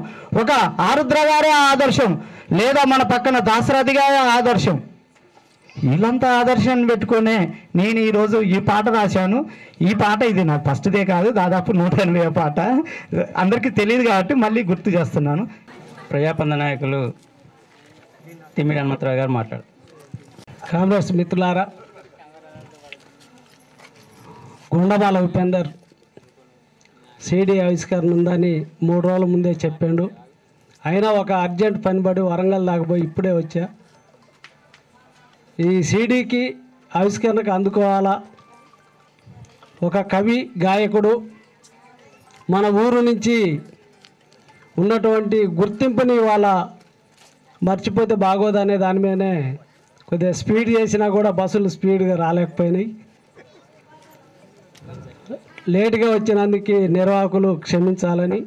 ఒక ఆరుద్ర గారే ఆదర్శం, లేదా మన పక్కన దాశరథి గారే ఆదర్శం. వీళ్ళంతా ఆదర్శాన్ని పెట్టుకునే నేను ఈరోజు ఈ పాట రాశాను. ఈ పాట ఇది నా ఫస్ట్దే కాదు, దాదాపు 180వ పాట. అందరికీ తెలియదు కాబట్టి మళ్ళీ గుర్తు చేస్తున్నాను. ప్రజాపంద నాయకులు తిమ్మిడి హనుమంతరావు గారు మాట్లాడు. కాంగ్రెస్ మిత్రులారా, గుండమాల ఉపేందర్ సీడీ ఆవిష్కరణ ఉందని 3 రోజుల ముందే చెప్పాడు. అయినా ఒక అర్జెంట్ పనిపడి వరంగల్ దాకపోయి ఇప్పుడే వచ్చా. ఈ సీడీకి ఆవిష్కరణకు అందుకోవాలా, ఒక కవి గాయకుడు మన ఊరు నుంచి ఉన్నటువంటి గుర్తింపుని వాళ్ళ మర్చిపోతే బాగోదనే దాని మీదనే కొద్దిగా స్పీడ్ చేసినా కూడా బస్సులు స్పీడ్గా రాలేకపోయినాయి. లేటుగా వచ్చినందుకు నిర్వాహకులు క్షమించాలని,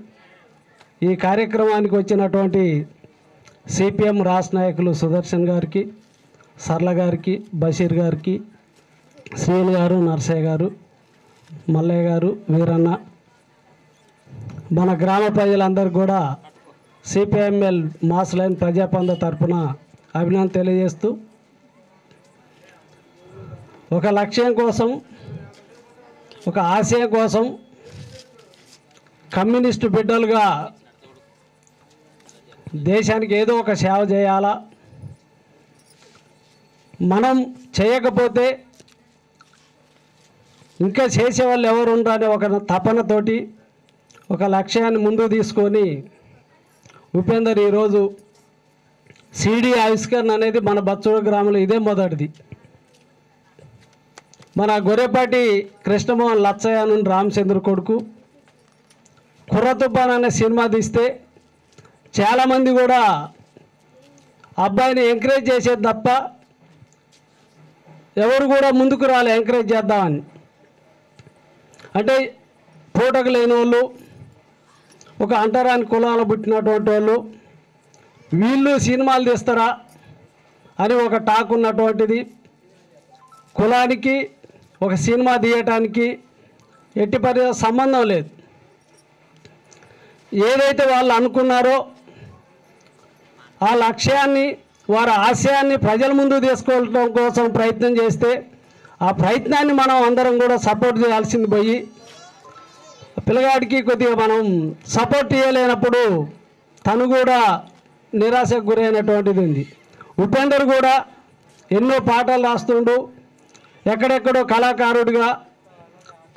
ఈ కార్యక్రమానికి వచ్చినటువంటి సిపిఎం రాష్ట్ర నాయకులు సుదర్శన్ గారికి, సర్ల గారికి, బషీర్ గారికి, శ్రీను గారు, నర్సయ్య గారు, మల్లయ్య గారు, వీరన్న, మన గ్రామ ప్రజలందరూ కూడా సిపిఎంఎల్ మాస్ లైన్ ప్రజాపంద తరఫున అభినందన తెలియజేస్తూ, ఒక లక్ష్యం కోసం, ఒక ఆశయం కోసం కమ్యూనిస్టు బిడ్డలుగా దేశానికి ఏదో ఒక సేవ చేయాలా, మనం చేయకపోతే ఇంకా చేసేవాళ్ళు ఎవరు ఉండరనే ఒక తపనతోటి ఒక లక్ష్యాన్ని ముందుకు తీసుకొని ఉపేందర్ ఈరోజు సీడీ ఆవిష్కరణ అనేది మన బచ్చోడు గ్రామంలో ఇదే మొదటిది. మన గొర్రెపాటి కృష్ణమోహన్ లచ్చయ్య నుండి రామచంద్ర కొడుకు కుర్ర తుఫాన్ అనే సినిమా తీస్తే చాలామంది కూడా అబ్బాయిని ఎంకరేజ్ చేసేది తప్ప ఎవరు కూడా ముందుకు రాలే ఎంకరేజ్ చేద్దామని. అంటే పూటకు లేని వాళ్ళు, ఒక అంటరాని కులాలు పుట్టినటువంటి వాళ్ళు వీళ్ళు సినిమాలు తీస్తారా అని ఒక టాక్ ఉన్నటువంటిది. కులానికి ఒక సినిమా తీయటానికి ఎట్టి పరిస్థితుల్లో సంబంధం లేదు. ఏదైతే వాళ్ళు అనుకున్నారో ఆ లక్ష్యాన్ని, వారి ఆశయాన్ని ప్రజల ముందు తీసుకోవడం కోసం ప్రయత్నం చేస్తే ఆ ప్రయత్నాన్ని మనం అందరం కూడా సపోర్ట్ చేయాల్సింది పోయి పిల్లగాడికి కొద్దిగా మనం సపోర్ట్ చేయలేనప్పుడు తను కూడా నిరాశకు గురైనటువంటిది ఉంది. ఉపేందర్ కూడా ఎన్నో పాటలు రాస్తుండు, ఎక్కడెక్కడో కళాకారుడిగా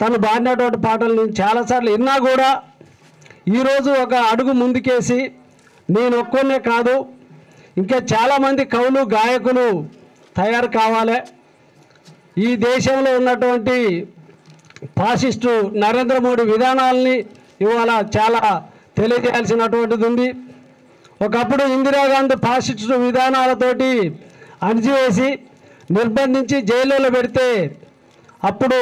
తను పాడినటువంటి పాటలు నేను చాలాసార్లు విన్నా కూడా ఈరోజు ఒక అడుగు ముందుకేసి నేను ఒక్కనే కాదు ఇంకా చాలామంది కవులు గాయకులు తయారు కావాలి, ఈ దేశంలో ఉన్నటువంటి ఫాసిస్టు నరేంద్ర మోడీ విధానాలని ఇవాళ చాలా తెలియజేయాల్సినటువంటిది ఉంది. ఒకప్పుడు ఇందిరాగాంధీ ఫాసిస్టు విధానాలతోటి అణిచివేసి నిర్బంధించి జైలులో పెడితే అప్పుడు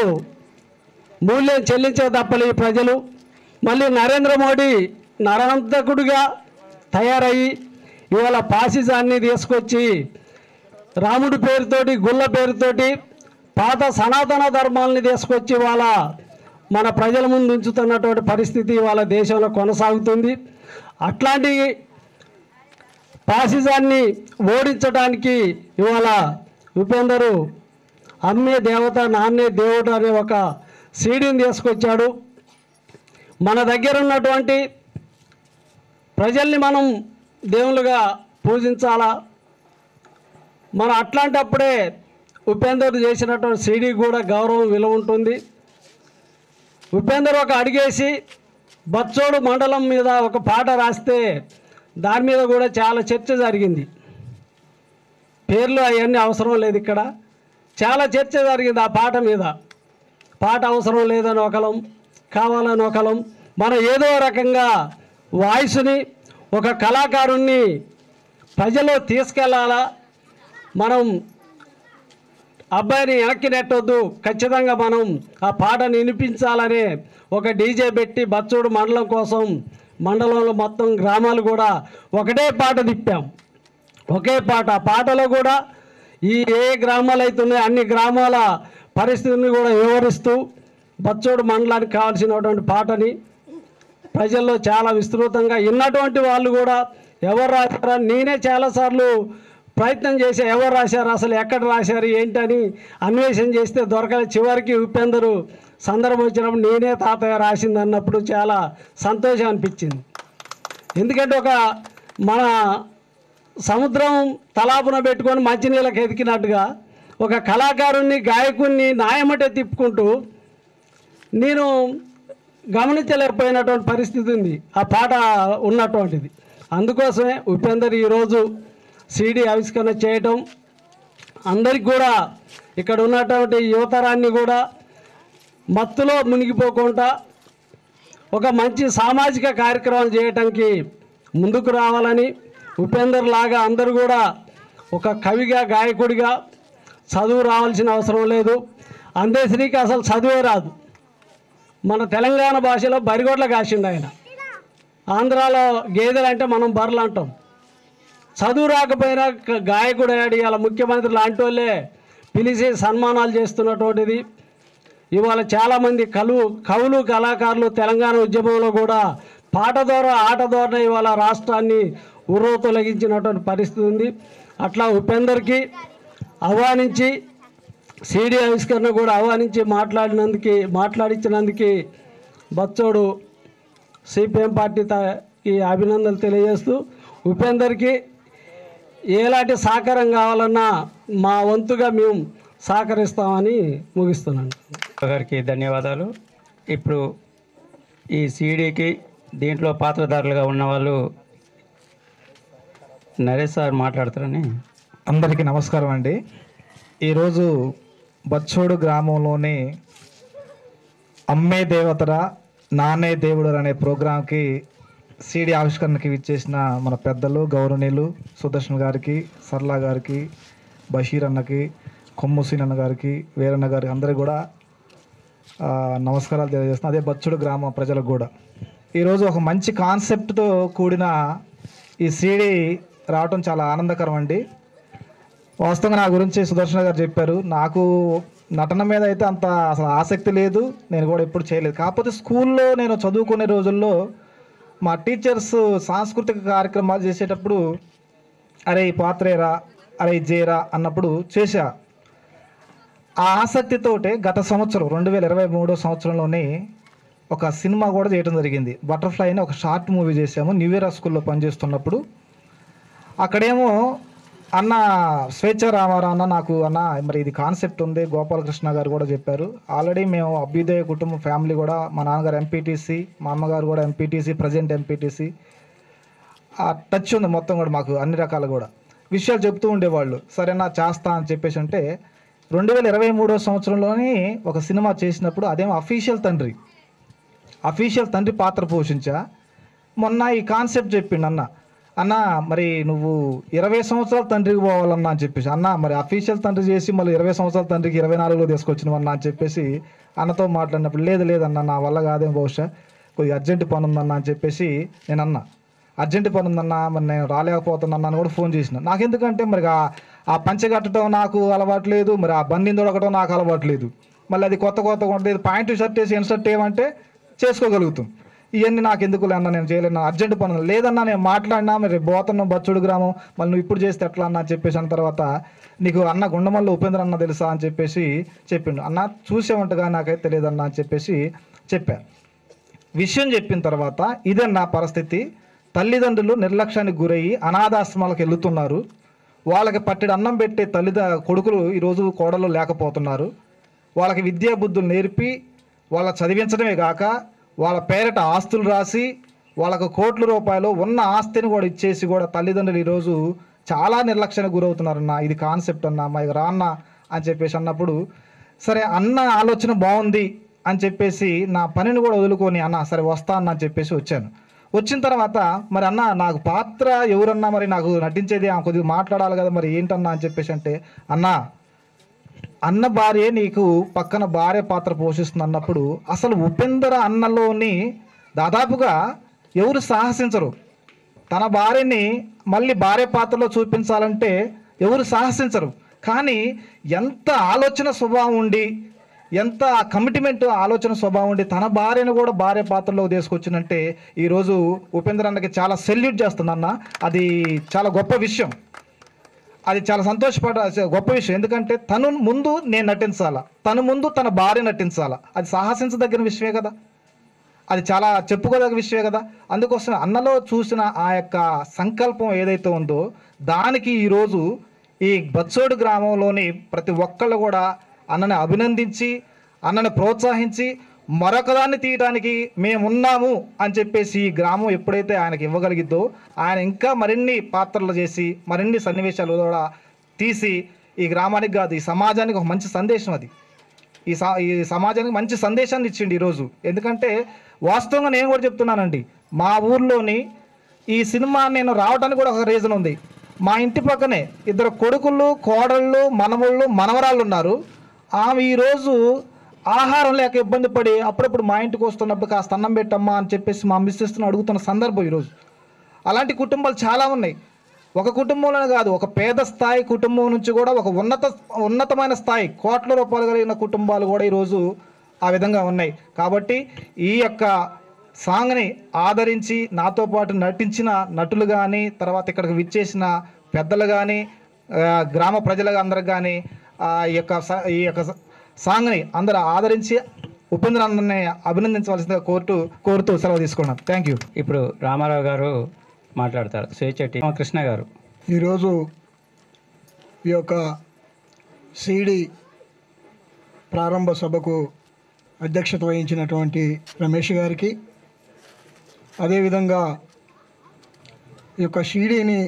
మూల్యం చెల్లించే తప్పలే ఈ ప్రజలు. మళ్ళీ నరేంద్ర మోడీ నరహంతకుడిగా తయారయ్యి ఇవాళ ఫాసిజాన్ని తీసుకొచ్చి రాముడి పేరుతోటి, గుళ్ళ పేరుతోటి పాత సనాతన ధర్మాలని తీసుకొచ్చి ఇవాళ మన ప్రజల ముందు ఉంచుతున్నటువంటి పరిస్థితి ఇవాళ దేశంలో కొనసాగుతుంది. అట్లాంటి ఫాసిజాన్ని ఓడించడానికి ఇవాళ ఉపేందరు అమ్మే దేవత నాన్నే దేవుడు అనే ఒక సీడీని తీసుకొచ్చాడు. మన దగ్గర ఉన్నటువంటి ప్రజల్ని మనం దేవుళ్ళుగా పూజించాలా, మన అట్లాంటప్పుడే ఉపేందర్ చేసినటువంటి సీడీ కూడా గౌరవం విలువ ఉంటుంది. ఉపేందర్ ఒక అడిగేసి బచ్చోడు మండలం మీద ఒక పాట రాస్తే దాని మీద కూడా చాలా చర్చ జరిగింది. పేర్లు అవన్నీ అవసరం లేదు, ఇక్కడ చాలా చర్చ జరిగింది ఆ పాట మీద. పాట అవసరం లేదని ఒకలం, కావాలని ఒకలం. మనం ఏదో రకంగా వాయిస్ని, ఒక కళాకారుణ్ణి ప్రజల్లో తీసుకెళ్ళాలా, మనం అబ్బాయిని వెనక్కి నెట్టొద్దు, ఖచ్చితంగా మనం ఆ పాటను వినిపించాలనే ఒక డీజే పెట్టి బచ్చోడు మండలం కోసం మండలంలో మొత్తం గ్రామాలు కూడా ఒకటే పాట తిప్పాం, ఒకే పాట. ఆ పాటలో కూడా ఈ ఏ గ్రామాలు అవుతున్నాయో అన్ని గ్రామాల పరిస్థితిని కూడా వివరిస్తూ బచ్చోడు మండలానికి కావాల్సినటువంటి పాటని ప్రజల్లో చాలా విస్తృతంగా విన్నటువంటి వాళ్ళు కూడా ఎవరు రాశారా, నేనే చాలాసార్లు ప్రయత్నం చేసి ఎవరు రాశారు, అసలు ఎక్కడ రాశారు ఏంటని అన్వేషణ చేస్తే దొరకలే. చివరికి ఉపేందరు సందర్భం వచ్చినప్పుడు నేనే తాతయ్య రాసింది అన్నప్పుడు చాలా సంతోషం అనిపించింది. ఎందుకంటే ఒక మన సముద్రం తలాపున పెట్టుకొని మంచినీళ్ళకి ఎదికినట్టుగా ఒక కళాకారుణ్ణి, గాయకుడిని నాయమటే తిప్పుకుంటూ నేను గమనించలేకపోయినటువంటి పరిస్థితి ఉంది ఆ పాట ఉన్నటువంటిది. అందుకోసమే ఉపేందర్ ఈరోజు సీడీ ఆవిష్కరణ చేయటం, అందరికి కూడా ఇక్కడ ఉన్నటువంటి యువతరాన్ని కూడా మత్తులో మునిగిపోకుండా ఒక మంచి సామాజిక కార్యక్రమాలు చేయటానికి ముందుకు రావాలని, ఉపేందర్ లాగా అందరూ కూడా ఒక కవిగా, గాయకుడిగా చదువు రావాల్సిన అవసరం లేదు. అందేశ్రీకి అసలు చదువే రాదు. మన తెలంగాణ భాషలో బరిగొడ్ల కాసిండు ఆయన, ఆంధ్రాలో గేదెలు అంటే మనం బర్రెలు అంటాం. చదువు రాకపోయినా గాయకుడు అయ్యాడు. ఇవాళ ముఖ్యమంత్రి లాంటి వాళ్ళే పిలిచి సన్మానాలు చేస్తున్నటువంటిది. ఇవాళ చాలామంది కవులు, కళాకారులు తెలంగాణ ఉద్యమంలో కూడా పాట ద్వారా, ఆట ద్వారా ఇవాళ రాష్ట్రాన్ని ఉర్రూతొలగించినటువంటి పరిస్థితి ఉంది. అట్లా ఉపేందర్కి ఆహ్వానించి సీడీ ఆవిష్కరణ కూడా ఆహ్వానించి మాట్లాడించినందుకు బచ్చోడు సిపిఎం పార్టీకి అభినందనలు తెలియజేస్తూ ఉపేందర్కి ఎలాంటి సహకారం కావాలన్నా మా వంతుగా మేము సహకరిస్తామని ముగిస్తున్నాను. గారికి ధన్యవాదాలు. ఇప్పుడు ఈ సీడీకి దీంట్లో పాత్రధారులుగా ఉన్నవాళ్ళు నరేష్ సార్ మాట్లాడతారని. అందరికీ నమస్కారం అండి. ఈరోజు బచ్చోడు గ్రామంలోని అమ్మే దేవతరా నానే దేవుడు అనే ప్రోగ్రాంకి సీడీ ఆవిష్కరణకి విచ్చేసిన మన పెద్దలు గౌరవనీయులు సుదర్శన్ గారికి, సర్లా గారికి, బషీర్ అన్నకి, కొమ్ముసీన్ అన్న గారికి, వీరన్న గారికి అందరికీ కూడా నమస్కారాలు తెలియజేస్తున్నాను. అదే బచ్చోడు గ్రామ ప్రజలకు కూడా ఈరోజు ఒక మంచి కాన్సెప్ట్తో కూడిన ఈ సీడీ రావటం చాలా ఆనందకరం అండి. వాస్తవంగా నా గురించి సుదర్శన్ గారు చెప్పారు. నాకు నటన మీద అయితే అంత అసలు ఆసక్తి లేదు, నేను కూడా ఎప్పుడు చేయలేదు. కాకపోతే స్కూల్లో నేను చదువుకునే రోజుల్లో మా టీచర్స్ సాంస్కృతిక కార్యక్రమాలు చేసేటప్పుడు అరే ఈ పాత్రేరా, అరే ఇది చేయరా అన్నప్పుడు చేశా. ఆ ఆసక్తితోటే గత సంవత్సరం 2023 సంవత్సరంలోనే ఒక సినిమా కూడా చేయడం జరిగింది. బటర్ఫ్లై అని ఒక షార్ట్ మూవీ చేసాము న్యూ ఇయర్ స్కూల్లో పనిచేస్తున్నప్పుడు. అక్కడేమో అన్న స్వేచ్ఛ రామారావు అన్న నాకు అన్న మరి ఇది కాన్సెప్ట్ ఉంది, గోపాలకృష్ణ గారు కూడా చెప్పారు. ఆల్రెడీ మేము అభ్యుదయ కుటుంబం ఫ్యామిలీ కూడా, మా నాన్నగారు ఎంపీటీసీ, మా అమ్మగారు కూడా ఎంపీటీసీ, ప్రజెంట్ ఎంపీటీసీ, ఆ టచ్ ఉంది మొత్తం కూడా మాకు అన్ని రకాలు కూడా విషయాలు చెప్తూ ఉండేవాళ్ళు. సరేనా చేస్తా అని చెప్పేసి అంటే 2023 సంవత్సరంలోని ఒక సినిమా చేసినప్పుడు అదేమో అఫీషియల్ తండ్రి పాత్ర పోషించా. మొన్న ఈ కాన్సెప్ట్ చెప్పిండు అన్న మరి నువ్వు 20 సంవత్సరాల తండ్రికి పోవాలన్నా అని చెప్పేసి, అన్న మరి అఫీషియల్ తండ్రి చేసి మళ్ళీ 20 సంవత్సరాల తండ్రికి 24లో తీసుకొచ్చినవన్నా అని చెప్పేసి అన్నతో మాట్లాడినప్పుడు లేదన్న నా వల్ల కాదేం, బహుశా కొద్దిగా అర్జెంట్ పని ఉందన్న అని చెప్పేసి నేను అన్నా. అర్జెంట్ పని ఉందన్నా మరి నేను రాలేకపోతున్నా అని కూడా ఫోన్ చేసిన. నాకెందుకంటే మరి ఆ పంచె కట్టడం నాకు అలవాటు లేదు, మరి ఆ బండిని దొరకడం నాకు అలవాటు లేదు. మళ్ళీ అది కొత్త ఉంటుంది, ప్యాంటు షర్ట్ వేసి ఇన్సర్ట్ ఏమంటే చేసుకోగలుగుతాం. ఇవన్నీ నాకు ఎందుకు లేదన్నా, నేను చేయలేను, అర్జెంట్ పని లేదన్నా, నేను మాట్లాడినా మరి పోతున్నాం బచ్చోడు గ్రామం, మళ్ళీ నువ్వు ఇప్పుడు చేస్తే ఎట్లా అన్న అని చెప్పేసి అన్న తర్వాత నీకు అన్న గుండమల్లి ఉపేంద్ర అన్న తెలుసా అని చెప్పేసి చెప్పిండు. అన్న చూసేవంటగా నాకైతే తెలియదన్నా అని చెప్పేసి చెప్పా. విషయం చెప్పిన తర్వాత ఇదన్నా పరిస్థితి, తల్లిదండ్రులు నిర్లక్ష్యానికి గురయ్యి అనాథాశ్రమాలకు వెళుతున్నారు. వాళ్ళకి పట్టెడు అన్నం పెట్టే కొడుకులు ఈరోజు కోడలు లేకపోతున్నారు. వాళ్ళకి విద్యా బుద్ధులు నేర్పి వాళ్ళ చదివించడమే కాక వాళ్ళ పేరిట ఆస్తులు రాసి వాళ్ళకు కోట్ల రూపాయలు ఉన్న ఆస్తిని కూడా ఇచ్చేసి కూడా తల్లిదండ్రులు ఈరోజు చాలా నిర్లక్ష్యానికి గురవుతున్నారన్న. ఇది కాన్సెప్ట్ అన్న, మా రాన్న అని చెప్పేసి అన్నప్పుడు సరే అన్న ఆలోచన బాగుంది అని చెప్పేసి నా పనిని కూడా వదులుకొని అన్న సరే వస్తా అన్న అని చెప్పేసి వచ్చాను. వచ్చిన తర్వాత మరి అన్న నాకు పాత్ర ఎవరన్నా మరి నాకు నటించేది కొద్దిగా మాట్లాడాలి కదా మరి ఏంటన్నా అని చెప్పేసి అంటే అన్న భార్య నీకు పక్కన భార్య పాత్ర పోషిస్తుంది అన్నప్పుడు అసలు ఉపేందర అన్నలోని దాదాపుగా ఎవరు సాహసించరు. తన భార్యని మళ్ళీ భార్య పాత్రలో చూపించాలంటే ఎవరు సాహసించరు. కానీ ఎంత ఆలోచన స్వభావం ఉండి, ఎంత కమిట్మెంట్ ఆలోచన స్వభావం ఉండి తన భార్యను కూడా భార్య పాత్రలో తీసుకొచ్చినంటే ఈరోజు ఉపేంద్ర అన్నకి చాలా సెల్యూట్ చేస్తుందన్న. అది చాలా గొప్ప విషయం, అది చాలా గొప్ప విషయం. ఎందుకంటే తను ముందు నేను నటించాలా, తను ముందు తన భార్య నటించాలా, అది సాహసించదగిన విషయమే కదా, అది చాలా చెప్పుకోదగిన విషయమే కదా. అందుకోసం అన్నలో చూసిన ఆ యొక్క సంకల్పం ఏదైతే ఉందో దానికి ఈరోజు ఈ బచ్చోడు గ్రామంలోని ప్రతి ఒక్కళ్ళు కూడా అన్నని అభినందించి అన్నని ప్రోత్సహించి మరొకదాన్ని తీయడానికి మేమున్నాము అని చెప్పేసి ఈ గ్రామం ఎప్పుడైతే ఆయనకి ఇవ్వగలిగిద్దో ఆయన ఇంకా మరిన్ని పాత్రలు చేసి మరిన్ని సన్నివేశాలు కూడా తీసి ఈ గ్రామానికి కాదు ఈ సమాజానికి ఒక మంచి సందేశం, అది ఈ సమాజానికి మంచి సందేశాన్ని ఇచ్చిండు ఈరోజు. ఎందుకంటే వాస్తవంగా నేను కూడా చెప్తున్నానండి, మా ఊర్లోని ఈ సినిమా నేను రావడానికి కూడా ఒక రీజన్ ఉంది. మా ఇంటి పక్కనే 2 కొడుకులు, కోడళ్ళు, మనవళ్ళు, మనవరాళ్ళు ఉన్నారు. ఆమె ఈరోజు ఆహారం లేక ఇబ్బంది పడి అప్పుడప్పుడు మా ఇంటికి వస్తున్నప్పుడు కాస్త అన్నం పెట్టమ్మా అని చెప్పేసి మా మిస్సెస్ను అడుగుతున్న సందర్భం ఈరోజు. అలాంటి కుటుంబాలు చాలా ఉన్నాయి. ఒక కుటుంబంలోనే కాదు, ఒక పేద స్థాయి కుటుంబం నుంచి కూడా ఒక ఉన్నతమైన స్థాయి కోట్ల రూపాయలు కలిగిన కుటుంబాలు కూడా ఈరోజు ఆ విధంగా ఉన్నాయి. కాబట్టి ఈ యొక్క సాంగ్ని ఆదరించి నాతో పాటు నటించిన నటులు కానీ, తర్వాత ఇక్కడికి విచ్చేసిన పెద్దలు కానీ, గ్రామ ప్రజలు అందరికి కానీ ఈ యొక్క సాంగ్ని అందరూ ఆదరించి ఉపేంద్ర అన్నని అభినందించవలసిందిగా కోరుతూ సెలవు తీసుకున్నాను. Thank you. ఇప్పుడు రామారావు గారు మాట్లాడతారు. స్వేచ్ఛటి కృష్ణ గారు ఈరోజు ఈ యొక్క సిడి ప్రారంభ సభకు అధ్యక్షత వహించినటువంటి రమేష్ గారికి, అదేవిధంగా ఈ యొక్క సిడిని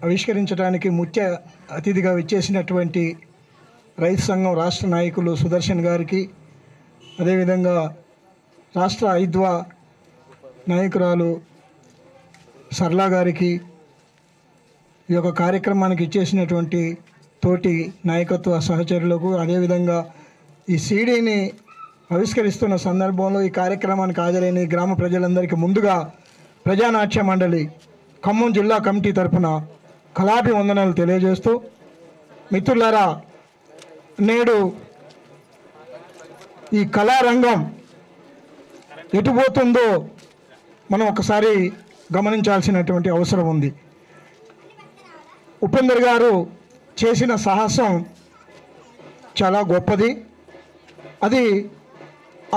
ఆవిష్కరించడానికి ముఖ్య అతిథిగా విచ్చేసినటువంటి రైతు సంఘం రాష్ట్ర నాయకులు సుదర్శన్ గారికి, అదేవిధంగా రాష్ట్ర ఐద్వా నాయకురాలు సర్లా గారికి, ఈ యొక్క కార్యక్రమానికి ఇచ్చేసినటువంటి తోటి నాయకత్వ సహచరులకు, అదేవిధంగా ఈ సిడిని ఆవిష్కరిస్తున్న సందర్భంలో ఈ కార్యక్రమానికి హాజరైన గ్రామ ప్రజలందరికీ ముందుగా ప్రజానాట్య మండలి ఖమ్మం జిల్లా కమిటీ తరఫున కళాభి వందనాలు తెలియజేస్తూ, మిత్రులారా, నేడు ఈ కళారంగం ఎటుపోతుందో మనం ఒకసారి గమనించాల్సినటువంటి అవసరం ఉంది. ఉపేందర్ గారు చేసిన సాహసం చాలా గొప్పది. అది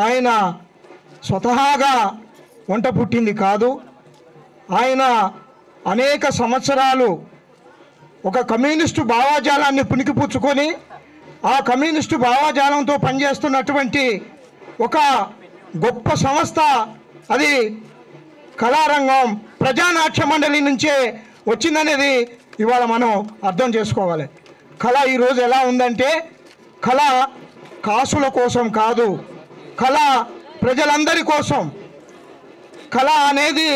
ఆయన స్వతహాగా వంట పుట్టింది కాదు. ఆయన అనేక సంవత్సరాలు ఒక కమ్యూనిస్టు భావాజాలాన్ని పుణికిపుచ్చుకొని ఆ కమ్యూనిస్టు భావాజాలంతో పనిచేస్తున్నటువంటి ఒక గొప్ప సంస్థ అది కళారంగం ప్రజానాట్య మండలి నుంచే వచ్చిందనేది ఇవాళ మనం అర్థం చేసుకోవాలి. కళ ఈరోజు ఎలా ఉందంటే, కళ కాసుల కోసం కాదు, కళ ప్రజలందరి కోసం. కళ అనేది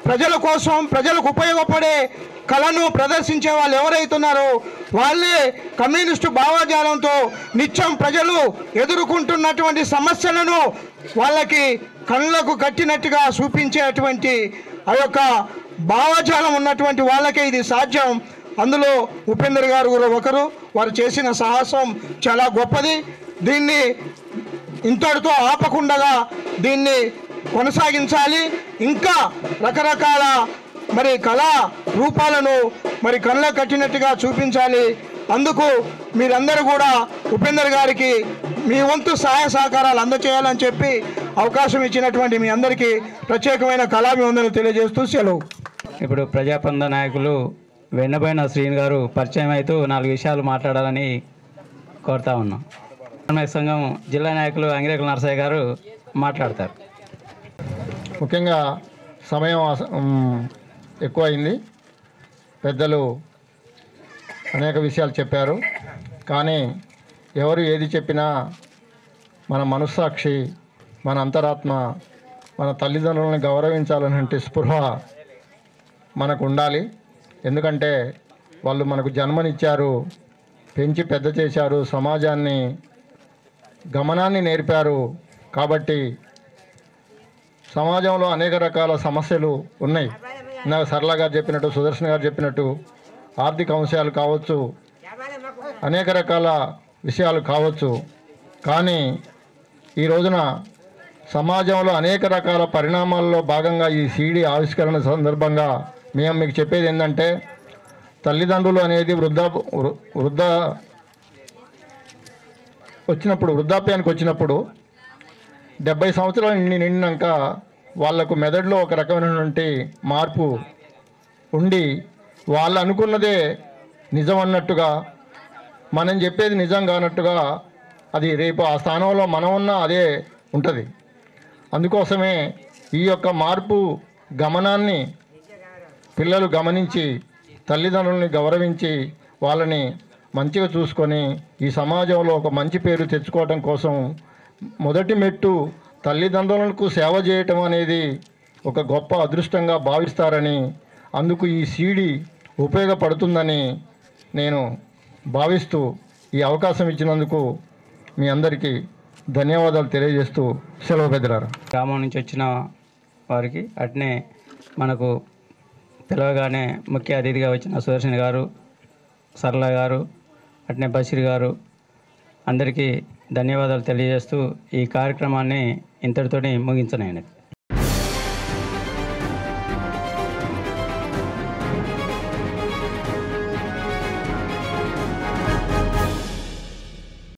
ప్రజల కోసం, ప్రజలకు ఉపయోగపడే కళను ప్రదర్శించే వాళ్ళు ఎవరైతున్నారో వాళ్ళే కమ్యూనిస్టు భావజాలంతో నిత్యం ప్రజలు ఎదుర్కొంటున్నటువంటి సమస్యలను వాళ్ళకి కళ్ళకు కట్టినట్టుగా చూపించేటువంటి ఆ యొక్క భావజాలం ఉన్నటువంటి వాళ్ళకే ఇది సాధ్యం. అందులో ఉపేందర్ గారు కూడా ఒకరు. వారు చేసిన సాహసం చాలా గొప్పది. దీన్ని ఇంతటితో ఆపకుండా దీన్ని కొనసాగించాలి. ఇంకా రకరకాల కళా రూపాలను కళ్ళ కట్టినట్టుగా చూపించాలి. అందుకు మీరందరూ కూడా ఉపేందర్ గారికి మీ వంతు సహాయ సహకారాలు అందచేయాలని చెప్పి అవకాశం ఇచ్చినటువంటి మీ అందరికీ ప్రత్యేకమైన కళాభివందనలు తెలియజేస్తూ సెలవు. ఇప్పుడు ప్రజాపంద నాయకులు వెన్నబోయిన శ్రీని గారు పరిచయం అవుతూ 4 విషయాలు మాట్లాడాలని కోరుతా ఉన్నాం. కార్మిక సంఘం జిల్లా నాయకులు అంగిరేకుల నరసయ్య గారు మాట్లాడతారు. ముఖ్యంగా సమయం ఎక్కువైంది. పెద్దలు అనేక విషయాలు చెప్పారు. కానీ ఎవరు ఏది చెప్పినా మన మనస్సాక్షి, మన అంతరాత్మ, మన తల్లిదండ్రులను గౌరవించాలనే స్పృహ మనకు ఉండాలి. ఎందుకంటే వాళ్ళు మనకు జన్మనిచ్చారు, పెంచి పెద్ద చేశారు, సమాజాన్ని గమనాన్ని నేర్పారు. కాబట్టి సమాజంలో అనేక రకాల సమస్యలు ఉన్నాయి. నాకు సరళ గారు చెప్పినట్టు, సుదర్శన్ గారు చెప్పినట్టు ఆర్థిక అంశాలు కావచ్చు, అనేక రకాల విషయాలు కావచ్చు. కానీ ఈ రోజున సమాజంలో అనేక రకాల పరిణామాల్లో భాగంగా ఈ సిడి ఆవిష్కరణ సందర్భంగా మేము మీకు చెప్పేది ఏంటంటే, తల్లిదండ్రులు అనేది వృద్ధాప్యానికి వచ్చినప్పుడు 70 సంవత్సరాలు నిండినాక వాళ్లకు మెదడులో ఒక రకమైనటువంటి మార్పు ఉండి వాళ్ళు అనుకున్నదే నిజం అన్నట్టుగా, మనం చెప్పేది నిజం కానట్టుగా, అది రేపు ఆ స్థానంలో మనం ఉన్నా అదే ఉంటుంది. అందుకోసమే ఈ యొక్క మార్పు గమనాన్ని పిల్లలు గమనించి తల్లిదండ్రులని గౌరవించి వాళ్ళని మంచిగా చూసుకొని ఈ సమాజంలో ఒక మంచి పేరు తెచ్చుకోవడం కోసం మొదటి మెట్టు తల్లిదండ్రులకు సేవ చేయటం అనేది ఒక గొప్ప అదృష్టంగా భావిస్తారని, అందుకు ఈ సిడి ఉపయోగపడుతుందని నేను భావిస్తూ ఈ అవకాశం ఇచ్చినందుకు మీ అందరికీ ధన్యవాదాలు తెలియజేస్తూ సెలవు పెద్దలారా. గ్రామం నుంచి వచ్చిన వారికి అట్నే మనకు పిలవగానే ముఖ్య అతిథిగా వచ్చిన సుదర్శన్ గారు, సరళ గారు, అట్నే బషీర్ గారు అందరికీ ధన్యవాదాలు తెలియజేస్తూ ఈ కార్యక్రమాన్ని ఇంతటితోనే ముగించనైనది.